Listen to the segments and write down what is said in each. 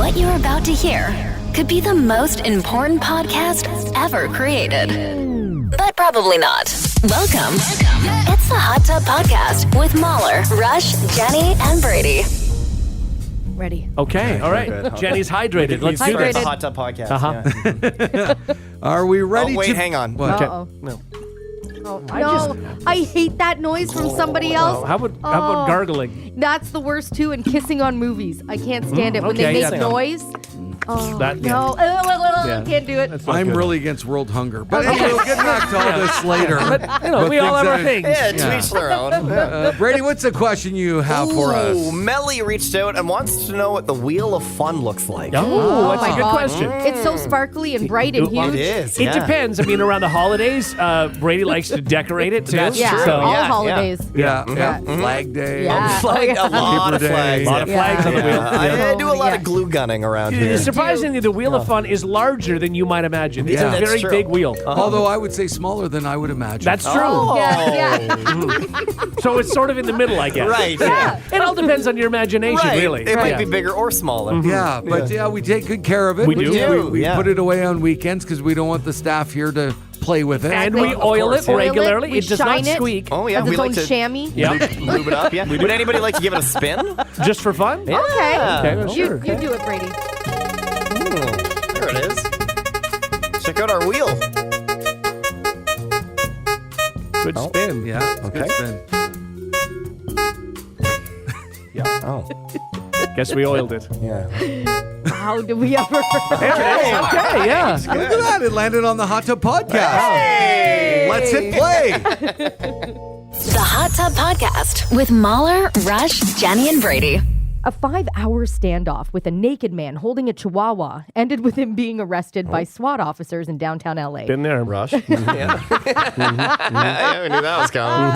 What you're about to hear could be the most important podcast ever created. But probably not. Welcome. It's the Hot Tub Podcast with Mahler, Rush, Jenny, and Brady. Ready. Okay, all right. Jenny's hydrated. Let's do Hydrated. this. The Hot Tub Podcast. Yeah. Are we ready? Oh, wait, hang on. What? Uh-oh. No. Oh, no, I hate that noise from somebody else. How about gargling? That's the worst too, and kissing on movies. I can't stand it when they okay, make yeah. noise. Oh, That- yeah. no. Yeah. Can't do it. That's not I'm good. really against world hunger. But anyway, we'll get back to all this later. But, you know, we all have our things. Yeah, to each their own. Brady, what's the question you have for us? Ooh, Melly reached out and wants to know what the Wheel of Fun looks like. Oh, that's my a good God. question. It's so sparkly and bright and Well, huge. It is. It yeah. depends. I mean, around the holidays, Brady likes to decorate it too. That's Yeah, true. all Yeah, holidays. Yeah, Yeah. Flag Day. Yeah. Flag, a lot Paper of Day. flags. A lot of Yeah. flags on the wheel. I do a lot Yeah. of glue gunning around here. Surprisingly, the Wheel of Fun is larger than you might imagine. It's Yeah. a That's very true. big wheel. Although I would say smaller than I would imagine. That's true. Oh. Yeah. So it's sort of in the middle, I guess. Right, yeah. It all depends on your imagination, Right. really. It might Yeah. be bigger or smaller. Yeah, but we take good care of it. We do. We Yeah. put it away on weekends because we don't want the staff here to play with it. And we Of oil course, it yeah. regularly. We It does not shine it. squeak. Oh, yeah. Has We its like own to chamois. Yeah. lube it up, yeah. Would anybody like to give it a spin? Just for fun? Yeah. Okay. Okay, well, You sure. do it, Brady. Ooh, there it is. Check out our wheel. Good spin. Yeah, it's a good Okay. spin. Oh, Guess we oiled it. yeah. How do we ever? Okay, yeah. Look at that. It landed on the Hot Tub Podcast. Let's hit play. The Hot Tub Podcast with Mahler, Rush, Jenny, and Brady. A 5-hour standoff with a naked man holding a chihuahua ended with him being arrested by SWAT officers in downtown LA. Been there. Rush. Yeah. I knew that was coming.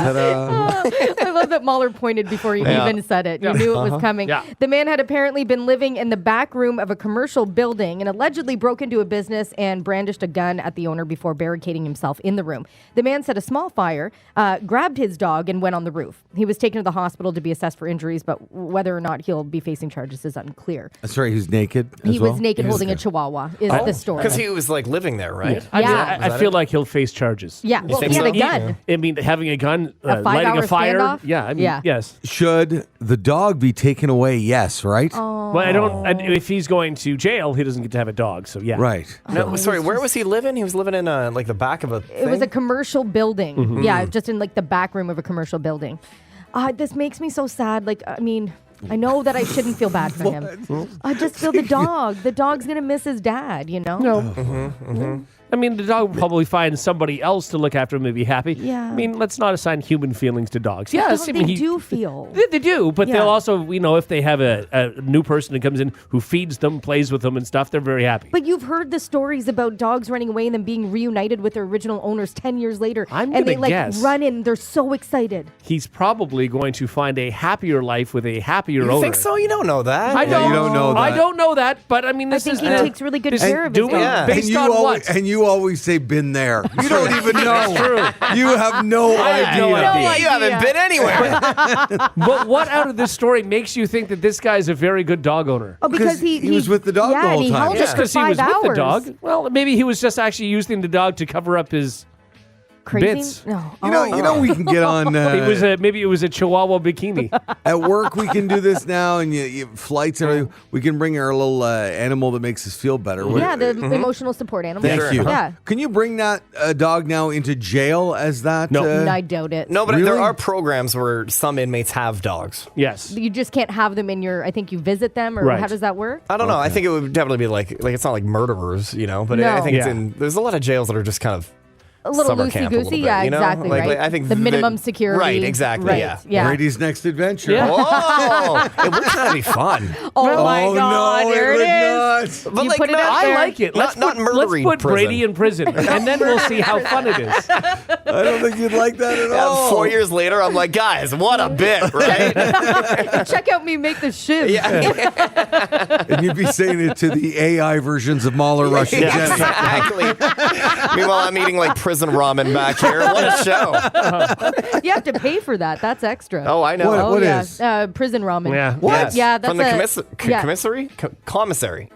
I love that Mahler pointed before he even said it. You knew it was coming. Yeah. The man had apparently been living in the back room of a commercial building and allegedly broke into a business and brandished a gun at the owner before barricading himself in the room. The man set a small fire, grabbed his dog, and went on the roof. He was taken to the hospital to be assessed for injuries, but whether or not he'll be facing charges is unclear. That's right. He was naked. He was naked holding a chihuahua, is the story. Because he was like living there, right? I mean, Yeah. I feel like he'll face charges. Yeah, well, think he had so? a gun. I mean, having a gun, A lighting 5-hour a fire. standoff? Yeah, I mean, Yeah. yes. Should the dog be taken away? Yes, right? Well, I don't. And if he's going to jail, he doesn't get to have a dog. So yeah. Right. No, sorry, where was he living? He was living in like the back of a thing? It was a commercial building. Mm-hmm. Yeah, just in like the back room of a commercial building. This makes me so sad. Like, I mean, I know that I shouldn't feel bad for him. I just feel the dog. The dog's going to miss his dad, you know? No. I mean, the dog will probably find somebody else to look after him and be happy. Yeah. I mean, let's not assign human feelings to dogs. Yes, Yes, I mean, they do feel. They do, but Yeah. they'll also, if they have a new person who comes in who feeds them, plays with them and stuff, they're very happy. But you've heard the stories about dogs running away and then being reunited with their original owners 10 years later. I'm and they gonna guess. run in. They're so excited. He's probably going to find a happier life with a happier You owner. think so? You don't know that. I don't, you don't know that. I don't know that, but I mean, I this think is he takes really good care of his doing dog. Yeah. based and on what? you always say been there. You don't even know. True. You have no idea. no idea. You haven't been anywhere. But what out of this story makes you think that this guy's a very good dog owner? Oh, because he was with the dog yeah, the whole and he time. held Yeah. it Just for because he 5 was hours. with the dog? Well, maybe he was just actually using the dog to cover up his Crazy? bits. No. You know, we can get on. maybe it was a Chihuahua bikini. At work, we can do this now, and flights and everything. We can bring our little animal that makes us feel better. Yeah, the emotional support animal. Thank you. Yeah. Can you bring that dog now into jail as that? No. I doubt it. No, but Really? there are programs where some inmates have dogs. Yes. You just can't have them in your, I think you visit them, or Right. how does that work? I don't know. I think it would definitely be like it's not like murderers, but No. I think it's Yeah. there's a lot of jails that are just kind of A little summer camp a little loosey-goosey, bit, yeah, you know? exactly, Like, right? I think the minimum that- security. Right, exactly, Right, yeah. yeah. Brady's next adventure. Yeah. Oh, it would kind of be fun. Oh my God, no, there it it would is. not. But You like, put it not- out I there. like it. Let's Not put murdering Brady prison. in prison, and then we'll see how fun it is. I don't think you'd like that at all. 4 years later, I'm like, guys, what a bit, right? Check out me make the shiv. And you'd be saying it to the AI versions of Mahler, Rush, and Jenny. Exactly. Meanwhile, I'm eating like prison ramen back here. What a show. You have to pay for that. That's extra. Oh, I know. What yeah. is? Prison ramen. Yeah. What? Yes. Yeah, that's from the yeah. commissary? Commissary.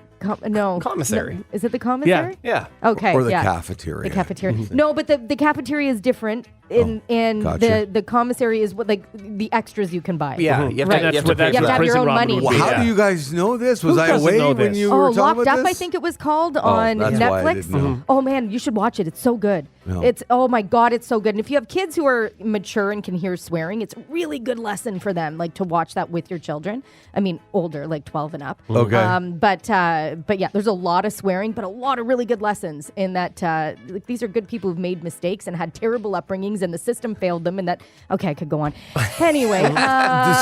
No. Commissary. No. Is it the commissary? Yeah. Okay. Or the yeah. cafeteria. The cafeteria. No, but the cafeteria is different, and gotcha. the commissary is what like the extras you can buy. Yeah. You have Right. to, you have to what pay that's You have for to what have your prison own ramen money. would Well, be, how yeah. do you guys know this? Was Who I doesn't away know when this? you were talking Locked about Up, this? I think it was called on that's why I Netflix. didn't know. Oh man, you should watch it. It's so good. No. It's oh my god, it's so good. And if you have kids who are mature and can hear swearing, it's a really good lesson for them, like to watch that with your children. I mean, older, like 12 and up. Okay. But yeah, there's a lot of swearing, but a lot of really good lessons in that. Like these are good people who've made mistakes and had terrible upbringings, and the system failed them. And that okay, I could go on. Anyway.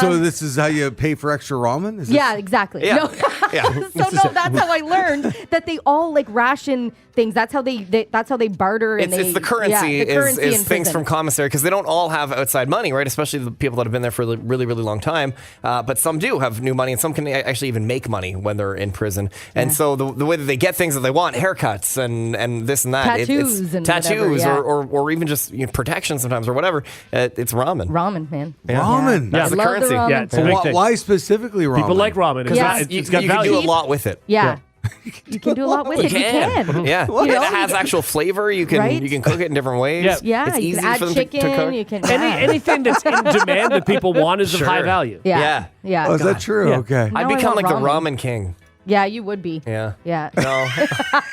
So this is how you pay for extra ramen? Is this- Yeah, exactly. Yeah. No. Yeah. So no, that's how I learned that they all like ration things. That's how they barter. And It's the currency, yeah, the currency is in things prison. from commissary because they don't all have outside money, right? Especially the people that have been there for a really, really long time. But some do have new money, and some can actually even make money when they're in prison. And so the way that they get things that they want, haircuts and this and that, Tattoos it's and tattoos whatever, or even just protection sometimes or whatever. It's ramen. Ramen, man. Ramen. That's I the love currency. ramen. Yeah, it's a Well, big why, thing. why specifically ramen? People like ramen. It's, Yeah. it's got You can value. do a lot with it. Yeah. You can do a lot with it. You can. Yeah, You and know? it has actual flavor. You can Right? you can cook it in different ways. Yeah. Yeah, it's you easy can add for them chicken. to cook. You can Anything that's in demand that people want is of high Sure. value. Yeah. Yeah. Oh, is that true? Yeah. Okay. I'd Now I become want like the ramen. ramen king. Yeah, you would be. Yeah. Yeah. No,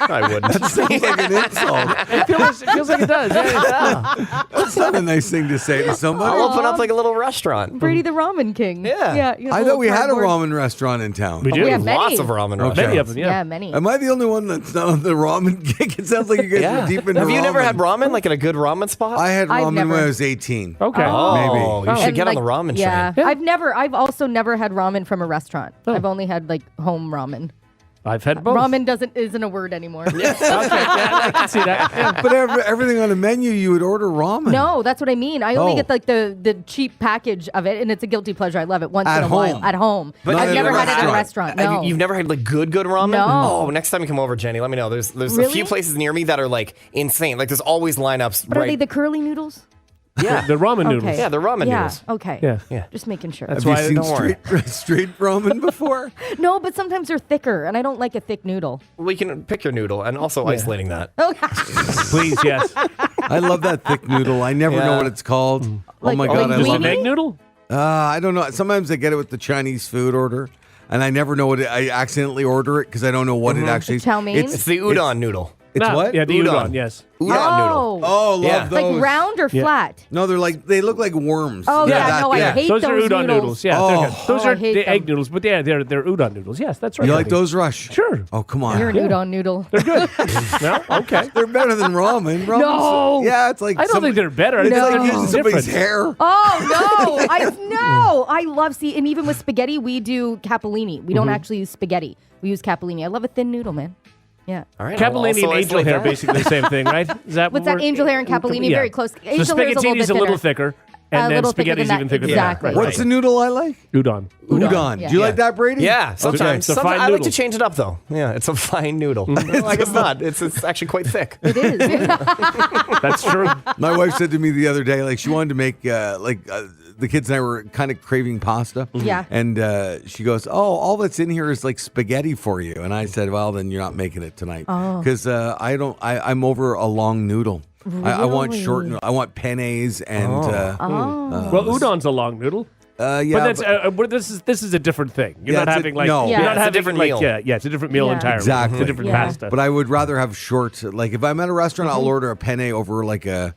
I wouldn't. Sounds like an insult. It feels like it does. Yeah. That's not a nice thing to say to somebody. I'll open up like a little restaurant. Brady the Ramen King. Yeah. Yeah. you know, I little thought we had a cardboard- ramen restaurant in town. We do. We have many. Lots of ramen restaurants. Many of them, Yeah, yeah. many. Am I the only one that's not on the ramen kick? It sounds like you guys Yeah. are deep into Have you never ramen. had ramen like at a good ramen spot? I had I've ramen never. when I was 18. Okay. Oh, you should And, get like, on the ramen yeah. train. I've also never had ramen from a restaurant. I've only had like home ramen. I've had both. Ramen isn't a word anymore. Okay, yeah, I can see that. Yeah. But everything on the menu, you would order ramen. No, that's what I mean. I only Oh. get like the cheap package of it, and it's a guilty pleasure. I love it once At in a while home. at home. But I've not at never a had it at a restaurant. restaurant. No, You've never had like good ramen? No. Oh, next time you come over, Jenny, let me know. There's a Really? few places near me that are like insane. Like there's always lineups. But right. are they the curly noodles? yeah. The ramen noodles. Okay. Yeah, they're ramen Yeah. noodles. Okay. Yeah. Yeah. Just making sure. Have That's you why I seen don't worry. straight ramen before? No, but sometimes they're thicker, and I don't like a thick noodle. We can pick your noodle and also isolating that. Please, yes. I love that thick noodle. I never know Yeah. what it's called. Oh Like- my like god, I Just love an weenie? it. egg noodle? I don't know. Sometimes I get it with the Chinese food order, and I never know what I accidentally order it because I don't know what it actually. Chow mein? It's the udon noodle. It's No, what? Yeah, the Udon. udon, yes. Udon noodle. Oh, love Yeah. those. Like round or Yeah. flat? No, they look like worms. Oh They're yeah, that no, I big. hate Those are udon noodles. noodles. Yeah, Oh. they're good. Those Oh, I are hate the egg them. noodles, but yeah, they're udon noodles. Yes, that's right. You like Andy. those, Rush? Sure. Oh, come on. You're an udon noodle. No? Okay. They're better than ramen. Ramen's- No. Yeah, it's like I don't think they're better. I It's think like they're using just somebody's different. hair. Oh no! I love and even with spaghetti, we do capellini. We don't actually use spaghetti. We use capellini. I love a thin noodle, man. Yeah. All right. I'll Capellini also and angel isolate hair, that. basically the same thing, right? Is that What's that? we're- Angel hair and capellini? Yeah. Very close. So Angel hair is a little spaghettini's bit a little thinner. thicker, A and then little thicker spaghetti's than even that. thicker than Exactly. that. What's the noodle I like? Udon. Udon. Yeah. Do you Yeah. like that, Brady? Yeah, sometimes. It's a sometimes fine I like to noodle. change it up though. Yeah, it's a fine noodle. Like it's not. It's actually quite thick. It is. That's true. My wife said to me the other day, like she wanted to make the kids and I were kind of craving pasta. Yeah. And she goes, "Oh, all that's in here is like spaghetti for you." And I said, "Well, then you're not making it tonight because I'm over a long noodle. I want short. Really? I want pennes and Well, udon's a long noodle. yeah. But that's this is a different thing. You're Yeah, not it's a- having like no. Yeah. you're not It's a having different like meal. yeah, it's a different meal Yeah. entirely. Exactly. It's a different Yeah. pasta. But I would rather have short. Like if I'm at a restaurant, I'll order a penne over like a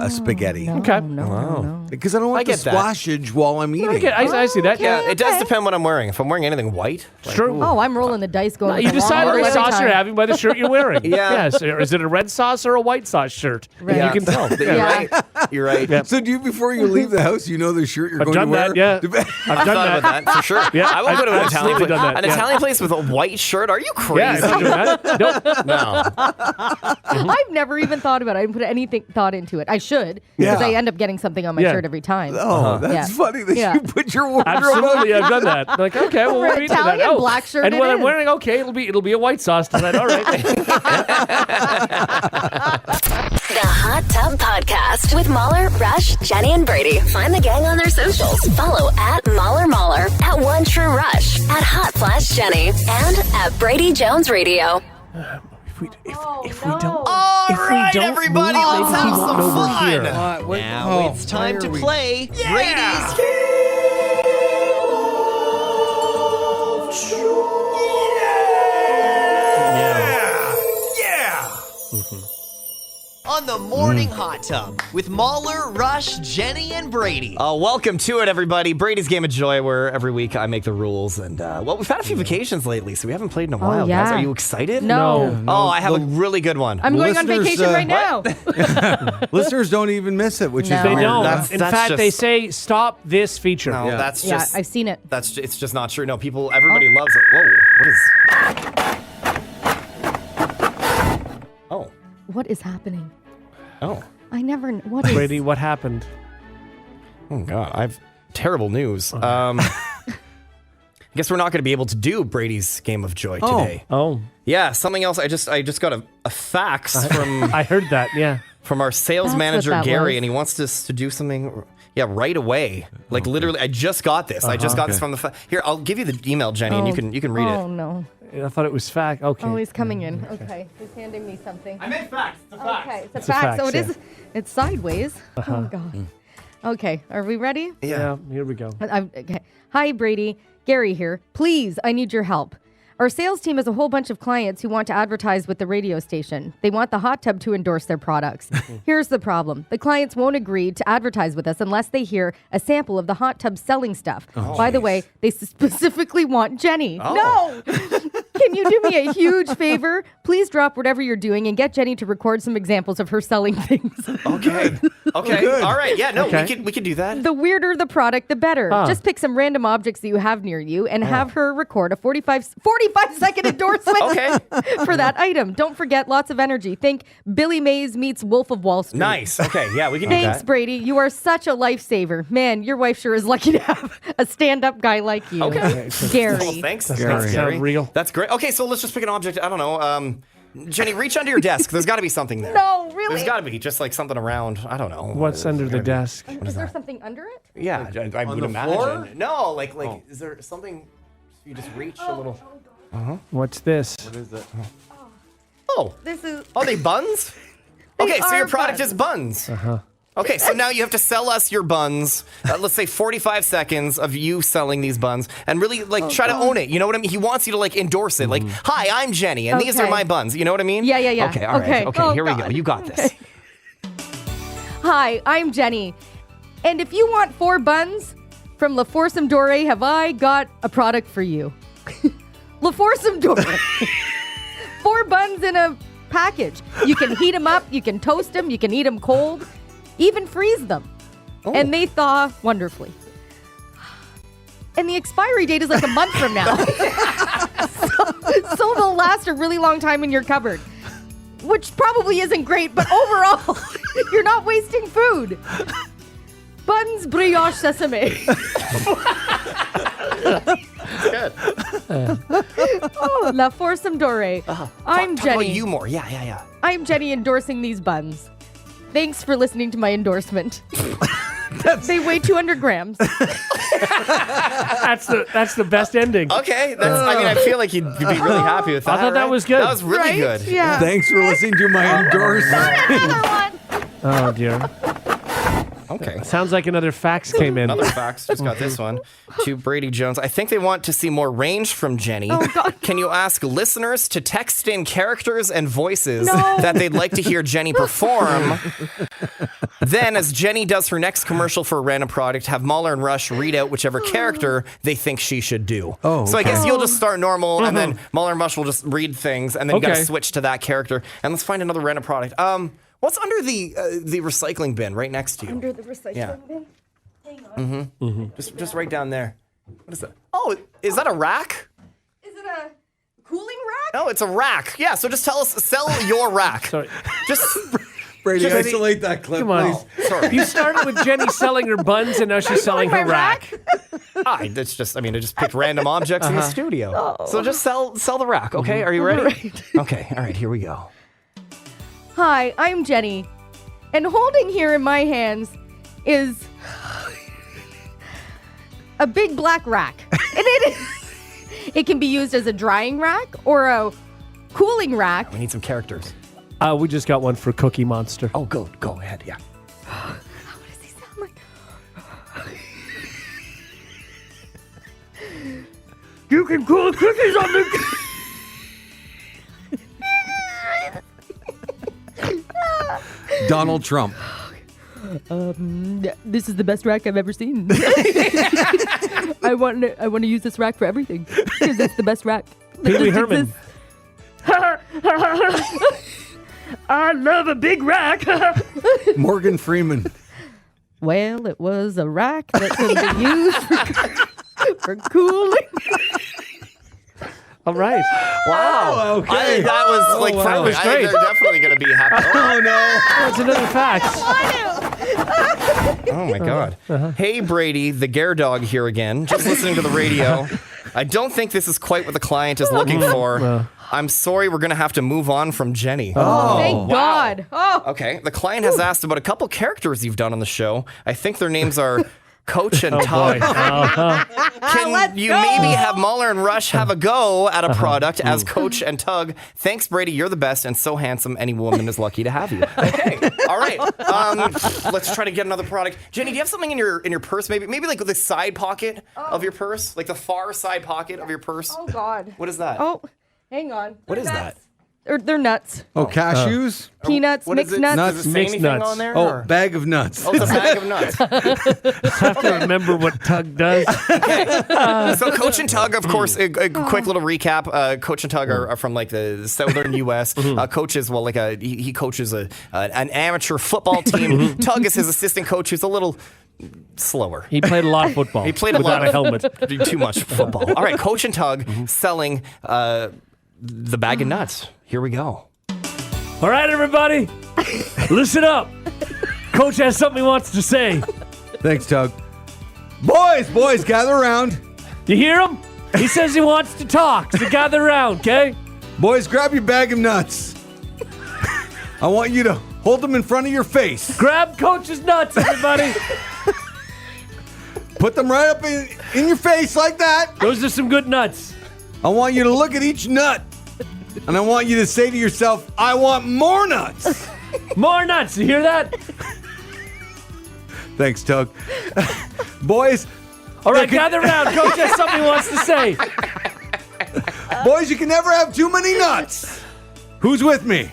spaghetti Okay. No. because I don't want I the get that. splashage while I'm eating. I see that. Okay. Yeah, It does Okay. depend what I'm wearing. If I'm wearing anything white, it's true. Oh, I'm rolling the dice going. with You the long decide noodle what every sauce you're time. having by the shirt you're wearing. Yeah. Yes. Is it a red sauce or a white sauce shirt? Right. You can tell. You're Yeah. right. You're right. Yeah. So do you before you leave the house, you know the shirt you're I've going done to wear? that. Yeah. To be- I've I've done thought about that for sure. Yeah, I won't go to an I've Italian absolutely place. done that, An yeah. Italian place with a white shirt? Are you Yeah, crazy? I'm doing that. Nope. No. I've never even thought about it. I didn't put anything thought into it. I should because Yeah. I end up getting something on my Yeah. shirt every time. Oh, that's Yeah. funny that Yeah. you put your wardrobe Absolutely, I've done that. Like, okay, well, For what do we do that? Italian, black shirt and it when I'm is. wearing, okay, it'll be a white sauce tonight. All right. The Hot Tub Podcast with Mahler, Rush, Jenny, and Brady. Find the gang on their socials. Follow at Mahler, at One True Rush, at Hot Flash Jenny, and at Brady Jones Radio. If we don't, All right, everybody, let's have some fun. Now it's time to play Brady's on the Morning Hot Tub with Mahler, Rush, Jenny, and Brady. Welcome to it, everybody. Brady's Game of Joy, where every week I make the rules. And, we've had a few vacations lately, so we haven't played in a while. yeah. Guys, are you excited? No. Oh, I have a really good one. I'm going on Listeners, vacation right now. Listeners don't even miss it, which No. is they weird. don't. That's In fact, just- they say stop this feature. No, that's Yeah, just... I've seen it. It's just not true. No, everybody loves it. Whoa, what is... Oh, What is happening? oh. I never. What is? Brady, what happened? Oh, God, I have terrible news. I guess we're not going to be able to do Brady's Game of Joy today. Oh, Yeah, something else. I just got a fax from I heard that. Yeah. from our sales That's what manager, that Gary, was. and he wants us to do something, right away. Like, literally, I just got this. I just got this from the... Here, I'll give you the email, Jenny, and you can read Oh it. no. I thought it was fact. Okay. Oh, he's coming in. Okay, he's handing me something. I meant fax. It's a fax. Okay, it's a a fax. fax, So it yeah. is. It's sideways. Oh God. Okay, are we ready? Yeah. Here we go. Okay. Hi, Brady. Gary here. Please, I need your help. Our sales team has a whole bunch of clients who want to advertise with the radio station. They want the hot tub to endorse their products. Here's the problem. The clients won't agree to advertise with us unless they hear a sample of the hot tub selling stuff. By the way, they specifically want Jenny. No! Can you do me a huge favor? Please drop whatever you're doing and get Jenny to record some examples of her selling things. Okay. good. All right. Yeah, no, Okay. we could do that. The weirder the product, the better. Just pick some random objects that you have near you and have her record a 45-second endorsement for that item. Don't forget, lots of energy. Think Billy Mays meets Wolf of Wall Street. Nice. Okay. Yeah, we can do Thanks, that. Brady. You are such a lifesaver. Man, your wife sure is lucky to have a stand-up guy like you. Okay. Gary. Well, thanks. Gary. Thanks, Gary. Sound real. That's great. Okay, so let's just pick an object. I don't know. Jenny, reach under your desk. There's got to be something there. No, really? There's got to be just like something around. I don't know. What's under the desk? Is there something under it? Yeah, I would the imagine. floor? No, like is there something? You just reach a little. What's this? What is it? Oh, This is... are they buns? Okay, so are your product is buns. Okay, so now you have to sell us your buns. Let's say 45 seconds of you selling these buns, and really try to own it. You know what I mean? He wants you to endorse it. Like, hi, I'm Jenny, and these are Okay. my buns. You know what I mean? Yeah. Okay, all right. Okay, Oh, here we go. God. You got this. Hi, I'm Jenny. And if you want 4 buns from La Forsum Doré, have I got a product for you. La Forsum Doré. 4 buns in a package. You can heat them up, you can toast them, you can eat them cold, even freeze them. And they thaw wonderfully. And the expiry date is like a month from now. so they'll last a really long time in your cupboard. Which probably isn't great, but overall, you're not wasting food. Buns brioche sesame. Good. Oh, La Forsum Doré. I'm Talk Jenny. about you more. Yeah. I'm Jenny endorsing these buns. Thanks for listening to my endorsement. They weigh 200 grams. That's the best ending. Okay, I feel like you'd be really happy with that. I thought that right? was good. That was really Right? good. Yeah. Thanks for listening to my endorsement. Another one. Oh dear. Okay. Sounds like another fax came in. Another fax. Just got this one to Brady Jones. I think they want to see more range from Jenny. Oh, God. Can you ask listeners to text in characters and voices that they'd like to hear Jenny perform? Then, as Jenny does her next commercial for a random product, have Mahler and Rush read out whichever character they think she should do. Oh, So I okay. guess you'll just start normal, and then Mahler and Rush will just read things, and then you got to Okay. switch to that character. And let's find another random product. What's under the recycling bin right next to you? Under the recycling Yeah. bin. Hang on. Just right down there. What is that? Oh, is that a rack? Is it a cooling rack? No, it's a rack. Yeah, so just tell us, sell your rack. Sorry. Just, Brady, Jenny, isolate that clip, Come on. please. sorry. You started with Jenny selling her buns, and now she's selling her my rack. I just picked random objects in the studio. So just sell the rack, okay? Are you ready? Right. Okay, all right, here we go. Hi, I'm Jenny. And holding here in my hands is a big black rack. And it can be used as a drying rack or a cooling rack. We need some characters. We just got one for Cookie Monster. Oh, go ahead. Yeah. What does he sound like? You can cool cookies on the... Donald Trump. This is the best rack I've ever seen. I want to use this rack for everything because it's the best rack. Pee Wee Herman. I love a big rack. Morgan Freeman. Well, it was a rack that could be used for cooling. All right. Wow. Okay. That was like wow. perfect. That was great. They're definitely going to be happy. Oh, no. That's another fact. Oh my God. Hey, Brady, the Gare dog here again. Just listening to the radio. I don't think this is quite what the client is looking for. I'm sorry, we're going to have to move on from Jenny. Thank God. Oh. Okay. The client has asked about a couple characters you've done on the show. I think their names are Coach and Tug. Can you maybe have Mahler and Rush have a go at a product as Coach and Tug? Thanks, Brady. You're the best and so handsome. Any woman is lucky to have you. Okay. All right. Let's try to get another product. Jenny, do you have something in your purse? Maybe like the side pocket of your purse, like the far side pocket of your purse. Oh God. What is that? Oh, hang on. What is that? They're nuts. Oh, cashews? Peanuts, What is mixed it? nuts. Does it say Mixed anything nuts. on there? Oh, or- bag of nuts. Oh, it's a bag of nuts. Have to remember what Tug does. So Coach and Tug, of course, a quick little recap. Coach and Tug are from like the southern U.S. Coach is, well, like he coaches an amateur football team. Tug is his assistant coach who's a little slower. He played a lot of football. He played a without lot a helmet. Too much football. All right, Coach and Tug selling the bag of nuts. Here we go. All right, everybody, listen up. Coach has something he wants to say. Thanks, Tug. Boys, gather around. You hear him? He says he wants to talk, so gather around, okay? Boys, grab your bag of nuts. I want you to hold them in front of your face. Grab Coach's nuts, everybody. Put them right up in your face like that. Those are some good nuts. I want you to look at each nut. And I want you to say to yourself, I want more nuts. More nuts, you hear that? Thanks, Tug. Boys. All right, gather around. Coach has something he wants to say. Boys, you can never have too many nuts. Who's with me?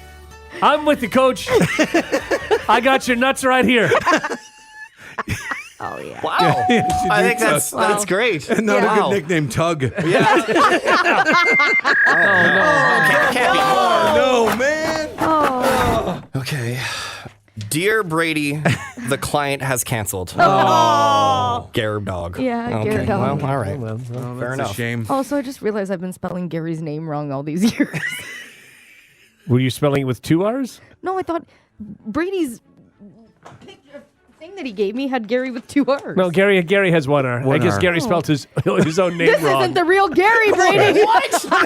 I'm with you, Coach. I got your nuts right here. Oh yeah. Wow. Yes, you I do, think that's great. Not Yeah. a good nickname, Tug. Can't be more. No, man. Okay. Dear Brady, the client has canceled. Oh. Gare dog. Yeah, okay. Gare dog. Well, all right. Oh, Fair that's enough. a shame. Also, I just realized I've been spelling Gary's name wrong all these years. Were you spelling it with 2 R's? No, I thought Brady's thing that he gave me had Gary with 2 R's. No, Gary has 1 R. I One guess R. Gary spelled his own name This wrong. isn't the real Gary, Brady. What? No.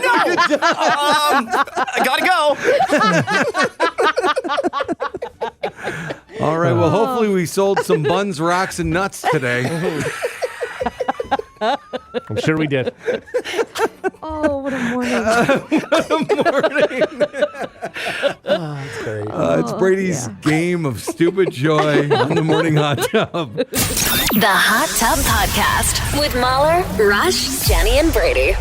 I gotta go. All right, well, hopefully we sold some buns, rocks, and nuts today. I'm sure we did. Oh, what a morning. It's Brady's game of stupid joy on the morning hot tub. The Hot Tub Podcast with Mahler, Rush, Jenny, and Brady.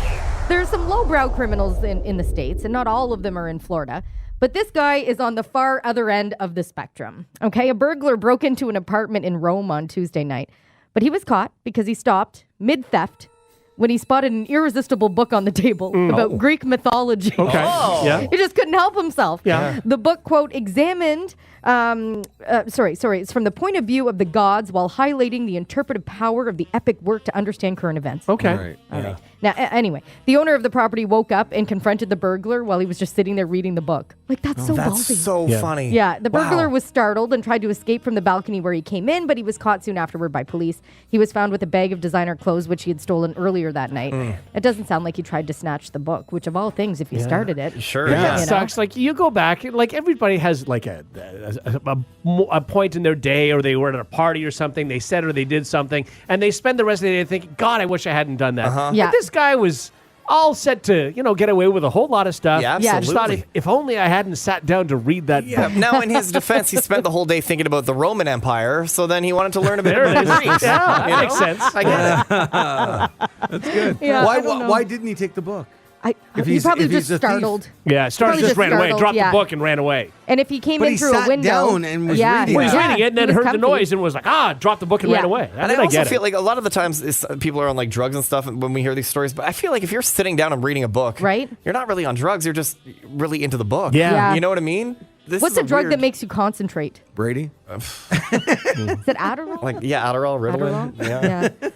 There are some lowbrow criminals in the States, and not all of them are in Florida. But this guy is on the far other end of the spectrum. Okay, a burglar broke into an apartment in Rome on Tuesday night. But he was caught because he stopped mid-theft when he spotted an irresistible book on the table about Greek mythology. Okay. Yeah. He just couldn't help himself. Yeah. The book, quote, examined, it's from the point of view of the gods while highlighting the interpretive power of the epic work to understand current events. Okay. All right. All right. Now, anyway, the owner of the property woke up and confronted the burglar while he was just sitting there reading the book. Like, that's so That's ballsy. so funny. Yeah, the burglar Wow. was startled and tried to escape from the balcony where he came in, but he was caught soon afterward by police. He was found with a bag of designer clothes, which he had stolen earlier that night. It doesn't sound like he tried to snatch the book, which of all things, if you started it. Sure, Yeah, yeah. it You know? sucks. Like you go back, like everybody has like a point in their day, or they were at a party or something. They said or they did something, and they spend the rest of the day thinking, "God, I wish I hadn't done that." Yeah. But this guy was all set to, get away with a whole lot of stuff. Yeah, Yeah. I just thought absolutely. if only I hadn't sat down to read that Yeah. book. Now, in his defense, he spent the whole day thinking about the Roman Empire, so then he wanted to learn a bit There it about is. Greece. Yeah, that You know? makes sense. I get it. Yeah, why, I don't know. why didn't he take the book? He he's- probably if just he's a thief. startled. Yeah, started Probably just just ran away, startled, dropped yeah. the book, and ran away. And if he came But in he through sat a window, down and was reading Well, he's it. reading it, and then he was heard the comfy. noise and was like, dropped the book and Yeah. ran away. And I also feel like a lot of the times people are on like drugs and stuff when we hear these stories. But I feel like if you're sitting down and reading a book, Right. you're not really on drugs. You're just really into the book. Yeah. Yeah. You know what I mean? This What's is a drug weird, that makes you concentrate? Brady? Is it Adderall? like Adderall, Ritalin. Adderall?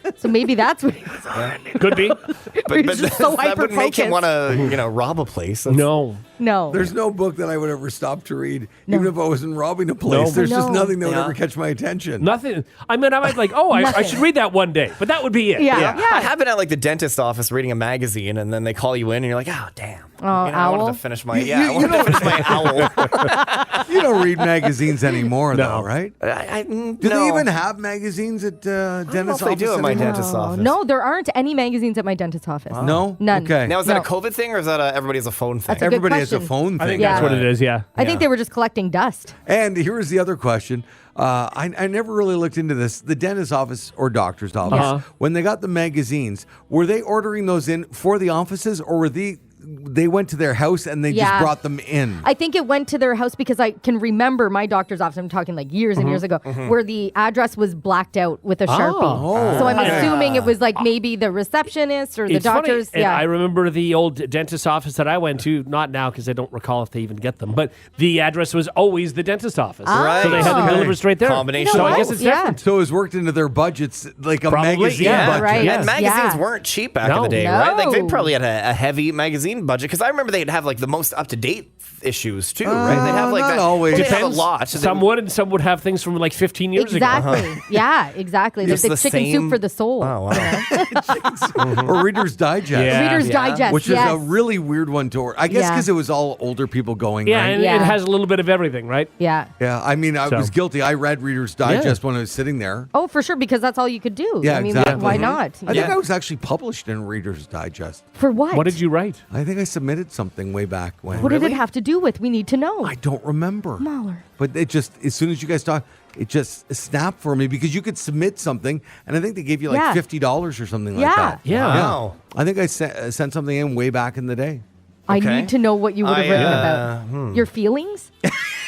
Yeah. So maybe that's what he was. Could be. But He's just so that wouldn't make him hyper-focused. want to rob a place. That's- No. No. There's no book that I would ever stop to read, even if I wasn't robbing a place. No. There's just No. nothing that would Yeah. ever catch my attention. Nothing. I mean, I might like, I Nothing. should read that one day, but that would be it. Yeah. I have been at like the dentist office reading a magazine, and then they call you in, and you're like, "Oh, damn! I owl? wanted to finish my You I wanted to finish my owl." You don't read magazines anymore, No. though, right? Do Do they even have magazines at dentist if they do office at my anymore? dentist's office. No, there aren't any magazines at my dentist's office. No? None. Okay. Now, is that No. a COVID thing, or is that everybody has a phone thing? That's a good Everybody has a question. phone thing. I think Yeah. that's what it is, yeah. I think they were just collecting dust. And here's the other question. I never really looked into this. The dentist's office or doctor's office, when they got the magazines, were they ordering those in for the offices, or were they went to their house and they just Yeah. brought them in? I think it went to their house because I can remember my doctor's office, I'm talking like years and years ago, where the address was blacked out with a Sharpie. Oh. So I'm Okay. assuming it was like maybe the receptionist or the It's funny, doctor's. and Yeah. I remember the old dentist office that I went to, not now because I don't recall if they even get them, but the address was always the dentist office. Right. So they had them Okay. delivered straight there. Combination. So I No, guess it's yeah. different. So it was worked into their budgets like a Probably, magazine yeah. budget. Right. Yes. And magazines Yeah. weren't cheap back No. in the day, No. right? Like they probably had a heavy magazine budget because I remember they'd have like the most up to date issues too, right? They'd have like not that. always. Well, they'd have a Depends. lot. So they Some would- would, and some would have things from like 15 years ago. Exactly. Yeah, exactly. There's Just the the chicken same- soup for the soul. Oh, wow. Or Reader's Digest. Yeah. Reader's Yeah. Digest. Which yes. is a really weird one to order. I guess Yeah. because it was all older people going, Yeah, right? and Yeah. it has a little bit of everything, right? Yeah. Yeah, I mean, I So- was guilty. I read Reader's Digest when I was sitting there. Oh, for sure, because that's all you could do. Yeah, I mean, exactly. why not? I think I was actually published in Reader's Digest. For what? What did you write? I think I submitted something way back when. What did it have to do with? We need to know. I don't remember. Mahler. But it just, as soon as you guys talk, it just snapped for me because you could submit something, and I think they gave you like Yeah. $50 or something like Yeah. that. Yeah. Wow. I think I sent something in way back in the day. I Okay. need to know what you would have I, written uh, about. Your feelings?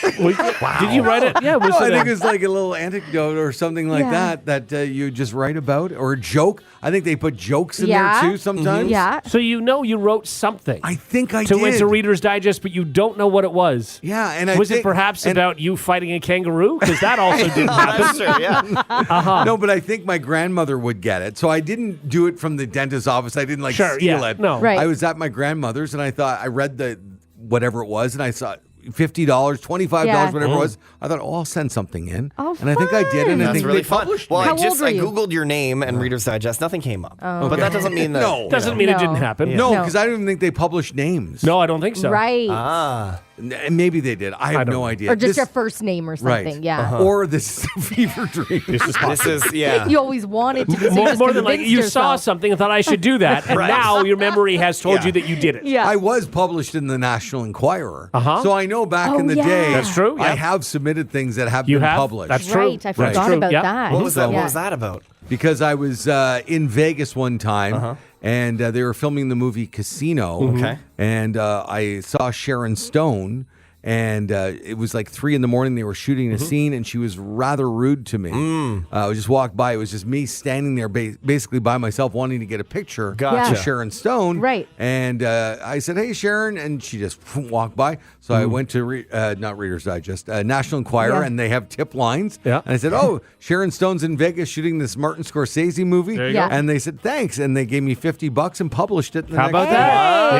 Did you write it? Yeah, was No, I it think a- it's like a little anecdote or something like Yeah. that you just write about, or a joke. I think they put jokes in Yeah. there too sometimes. Yeah. So you wrote something I think I to did. into Reader's Digest, but you don't know what it was. Yeah, and I Was it think- perhaps and- about you fighting a kangaroo? Because that also didn't happen. That's true, yeah. No, but I think my grandmother would get it. So I didn't do it from the dentist's office. I didn't like Sure, steal yeah, it. no. Right. I was at my grandmother's and I thought I read the whatever it was and I saw $50, $25, Yeah. whatever it was. I thought, I'll send something in. Oh, and I think I did, and I That's think really they fun. published Well, it. How I old were you? Googled your name and Reader's Digest. Nothing came up. But that doesn't mean that. No. Doesn't mean it No. didn't happen. No, No. because I don't even think they published names. No, I don't think so. Right. Ah. And maybe they did. I have don't no know. idea. or just This- your first name or something. Right. Yeah. Or this is a fever dream. This is, yeah. You always wanted to. So you More, just more than like convinced you saw yourself. something and thought I should do that, and Right. now your memory has told Yeah. you that you did it. Yeah. I was published in the National Enquirer. Uh-huh. So I know back Oh, in the yeah. day, That's true, I yeah. have submitted things that have You been have? published. That's true. Right. I That's forgot true, about yeah. that. What was that? Yeah. What was that about? Because I was in Vegas one time, and they were filming the movie Casino. Okay. And I saw Sharon Stone, And it was like 3 a.m. They were shooting a scene, and she was rather rude to me. I just walked by. It was just me standing there, basically by myself, wanting to get a picture Gotcha. with Sharon Stone. Right. And I said, "Hey, Sharon," and she just walked by. So I went to not Reader's Digest, National Enquirer, and they have tip lines. Yeah. And I said, "Oh, Sharon Stone's in Vegas shooting this Martin Scorsese movie." There you go. And they said, "Thanks," and they gave me $50 and published it. The How next about day. that? Oh,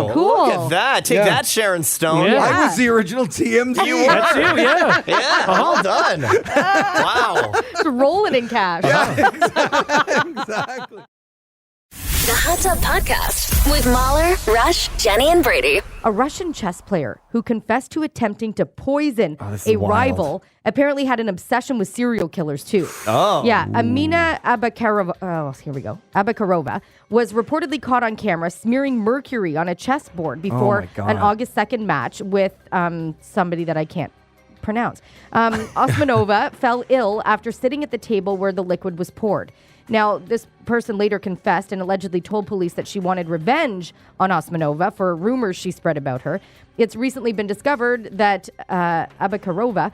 Yeah. Cool. Look at that. Take that, Sharon Stone. Yeah. I was the original TMZ. You were. That's you, yeah. Yeah, well done. Wow. It's rolling in cash. Exactly. The Hot Tub Podcast with Mahler, Rush, Jenny, and Brady. A Russian chess player who confessed to attempting to poison this is a wild. rival apparently had an obsession with serial killers too. Oh. Yeah, Amina Abakarova was reportedly caught on camera smearing mercury on a chessboard before my God. an August 2nd match with somebody that I can't pronounce. Osmanova fell ill after sitting at the table where the liquid was poured. Now, this person later confessed and allegedly told police that she wanted revenge on Osmanova for rumors she spread about her. It's recently been discovered that Abakarova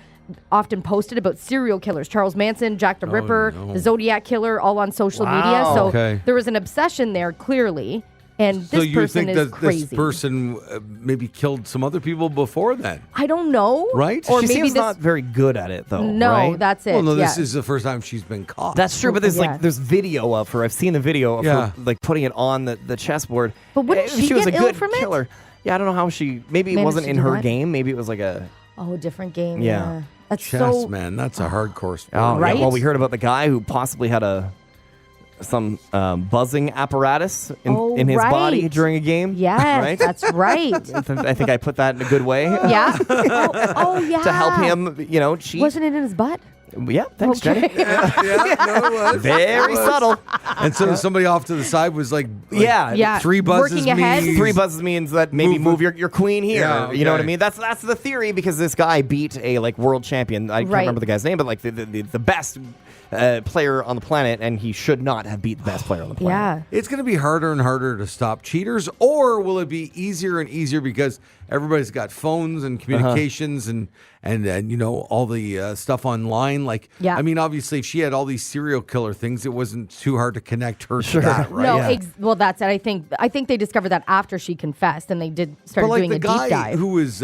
often posted about serial killers, Charles Manson, Jack the Ripper, the Zodiac Killer, all on social media. So Okay. there was an obsession there, clearly. And this So you person think is that crazy. this person maybe killed some other people before then? I don't know. Right? Or She maybe seems this. not very good at it, though. no, right? that's it. Well, no, yeah. this is the first time she's been caught. That's true, but there's Yeah. there's video of her. I've seen the video of Yeah. her like putting it on the chessboard. But wouldn't she was get a ill good from it? killer. Yeah, I don't know how she. Maybe it Managed wasn't to in do her what? game. Maybe it was like a. Oh, different game. Yeah. Yeah. That's chess, so. man. That's a hardcore sport. Oh, Right? yeah. Well, we heard about the guy who possibly had some buzzing apparatus in his body right. during a game. Yes, right. that's right. I think I put that in a good way. Yeah. Oh, yeah. To help him, cheat. Wasn't it in his butt? Yeah, thanks, Okay. Jenny. Yeah, no, it was. Very subtle. And so somebody off to the side was like Yeah. Yeah. 3 buzzes Working ahead. means 3 buzzes means that maybe move your queen here. Yeah, You know what I okay. mean? That's the theory because this guy beat a world champion. I can't Right. remember the guy's name, but the best player on the planet, and he should not have beat the best player on the planet. Yeah. It's going to be harder and harder to stop cheaters, or will it be easier and easier because everybody's got phones and communications and all the stuff online? Like, Yeah. I mean, obviously, if she had all these serial killer things, it wasn't too hard to connect her to that, right? No, Yeah. well, that's it. I think they discovered that after she confessed, and they start But like doing the a deep guy dive. who was,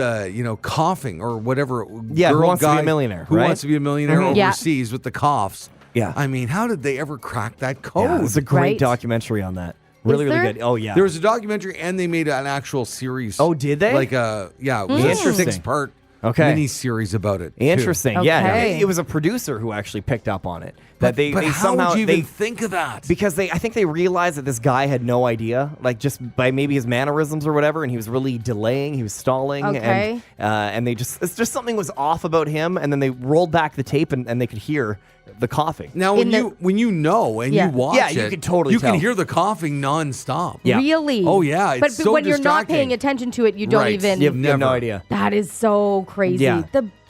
coughing or whatever. Yeah, Who girl Wants to Be a guy Millionaire, Who right? wants to be a millionaire Yeah. overseas with the coughs. Yeah. I mean, how did they ever crack that code? Yeah, it's a great Right. documentary on that. Really, really there? good. Oh, yeah. There was a documentary, and they made an actual series. Oh, did they? Like it was a Interesting. 6-part Okay. mini series about it. too. Interesting. Yeah, Okay. it was a producer who actually picked up on it. But, That they how somehow would you even they think of that? because I think they realized that this guy had no idea, like just by maybe his mannerisms or whatever, and he was really delaying, he was stalling, Okay. and it's just something was off about him, and then they rolled back the tape and they could hear the coughing. Now, when In you know and Yeah. you watch Yeah, it, you can totally you tell. can hear the coughing nonstop. Yeah. Really? Oh, yeah, it's But so when you're not distracting. paying attention to it, you don't Right. even. You have no Never. idea. That is so crazy. Yeah.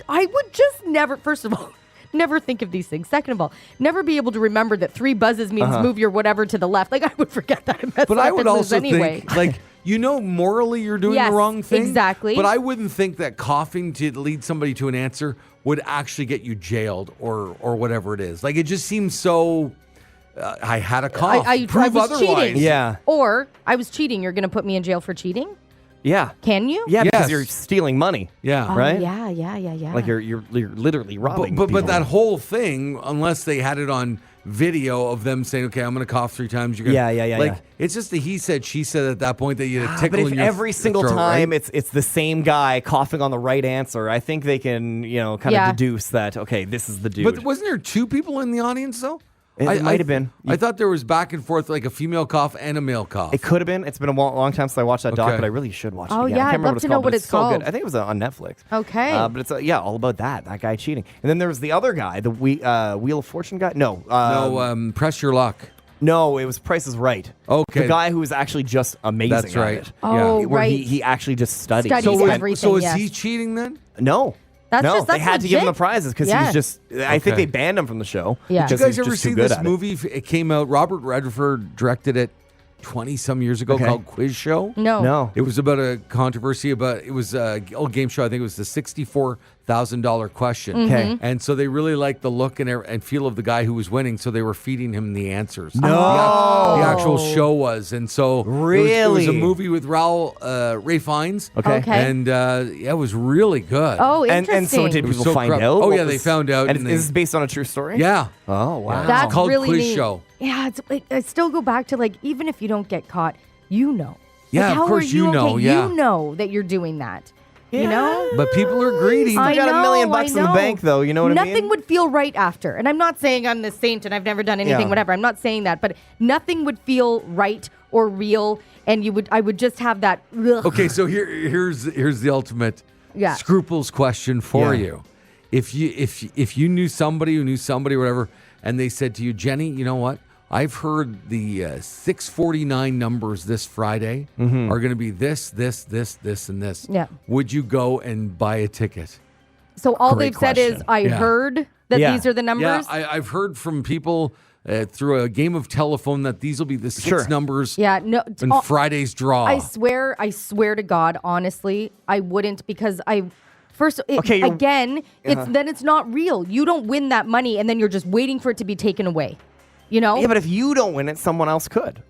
I would just never, first of all, never think of these things. Second of all, never be able to remember that 3 buzzes means move your whatever to the left. Like, I would forget that. And mess But it I up would and lose also anyway. think, like, morally you're doing Yes, the wrong thing. exactly. But I wouldn't think that coughing to lead somebody to an answer would actually get you jailed or whatever it is. Like, it just seems so. I had a cough. I Prove was otherwise. cheating. Yeah. Or I was cheating. You're going to put me in jail for cheating? Yeah. Can you? Yeah, because Yes. you're stealing money. Yeah. Oh, Right? Yeah. Like you're literally robbing. But people. that whole thing, unless they had it on video of them saying, "Okay, I'm going to cough 3 times," you're gonna, Yeah. Like, it's just the he said, she said at that point that you had a tickle But if in your every single throat, time right? it's the same guy coughing on the right answer, I think they can kind Yeah. of deduce that this is the dude. But wasn't there 2 people in the audience though? It might have been. I thought there was back and forth, like a female cough and a male cough. It could have been. It's been a long time since I watched that doc, Okay. but I really should watch it Oh, again. yeah, I I'd can't remember love to know but what it's it's so good. called. I think it was on Netflix. Okay. But it's all about that guy cheating. And then there was the other guy, the Wheel of Fortune guy. No, Press your luck. no, it was Price is Right. Okay. the guy who was actually just amazing. That's at right. it. Oh, Yeah. Where right. he actually just studied. Studies So, everything, so is yes. he cheating then? No. That's no, just- they that's had to give him the legit. prizes because he Yeah. was just. I think Okay. they banned him from the show. Yeah. Did because you guys he was ever just too see good this at it. movie? It came out. Robert Redford directed it. 20 some years ago called Quiz Show? No. It was about a controversy it was a old game show. I think it was the $64,000 question. Okay. And so they really liked the look and feel of the guy who was winning. So they were feeding him the answers. No. The actual show was. And so it was Really? a movie with Ray Fiennes. Okay. And it was really good. Oh, interesting. And so did It was people so find corrupt. out? Oh, what yeah, they found out. And and is this based on a true story? Yeah. Oh, wow. That's It's called really Quiz neat. Show. Yeah, I still go back to even if you don't get caught, you know. Yeah, how of course are you know. okay? Yeah. You know that you're doing that. You know? But people are greedy. I got know, $1 million I in the know. bank, though. You know what I mean? Nothing would feel right after. And I'm not saying I'm the saint and I've never done anything, Yeah. whatever. I'm not saying that. But nothing would feel right or real. And I would just have that. Ugh. Okay, so here's the ultimate scruples question for you. If you knew somebody who knew somebody, whatever, and they said to you, Jenny, you know what? I've heard the 649 numbers this Friday are going to be this, and this. Yeah. Would you go and buy a ticket? So all Great they've said is, question. I Yeah. heard that Yeah. these are the Yeah, numbers. I've heard from people through a game of telephone that these will be the six numbers Yeah, no. in Friday's draw. I swear to God, honestly, I wouldn't because Okay, you're- again, it's not real. You don't win that money and then you're just waiting for it to be taken away. You know? Yeah, but if you don't win it, someone else could.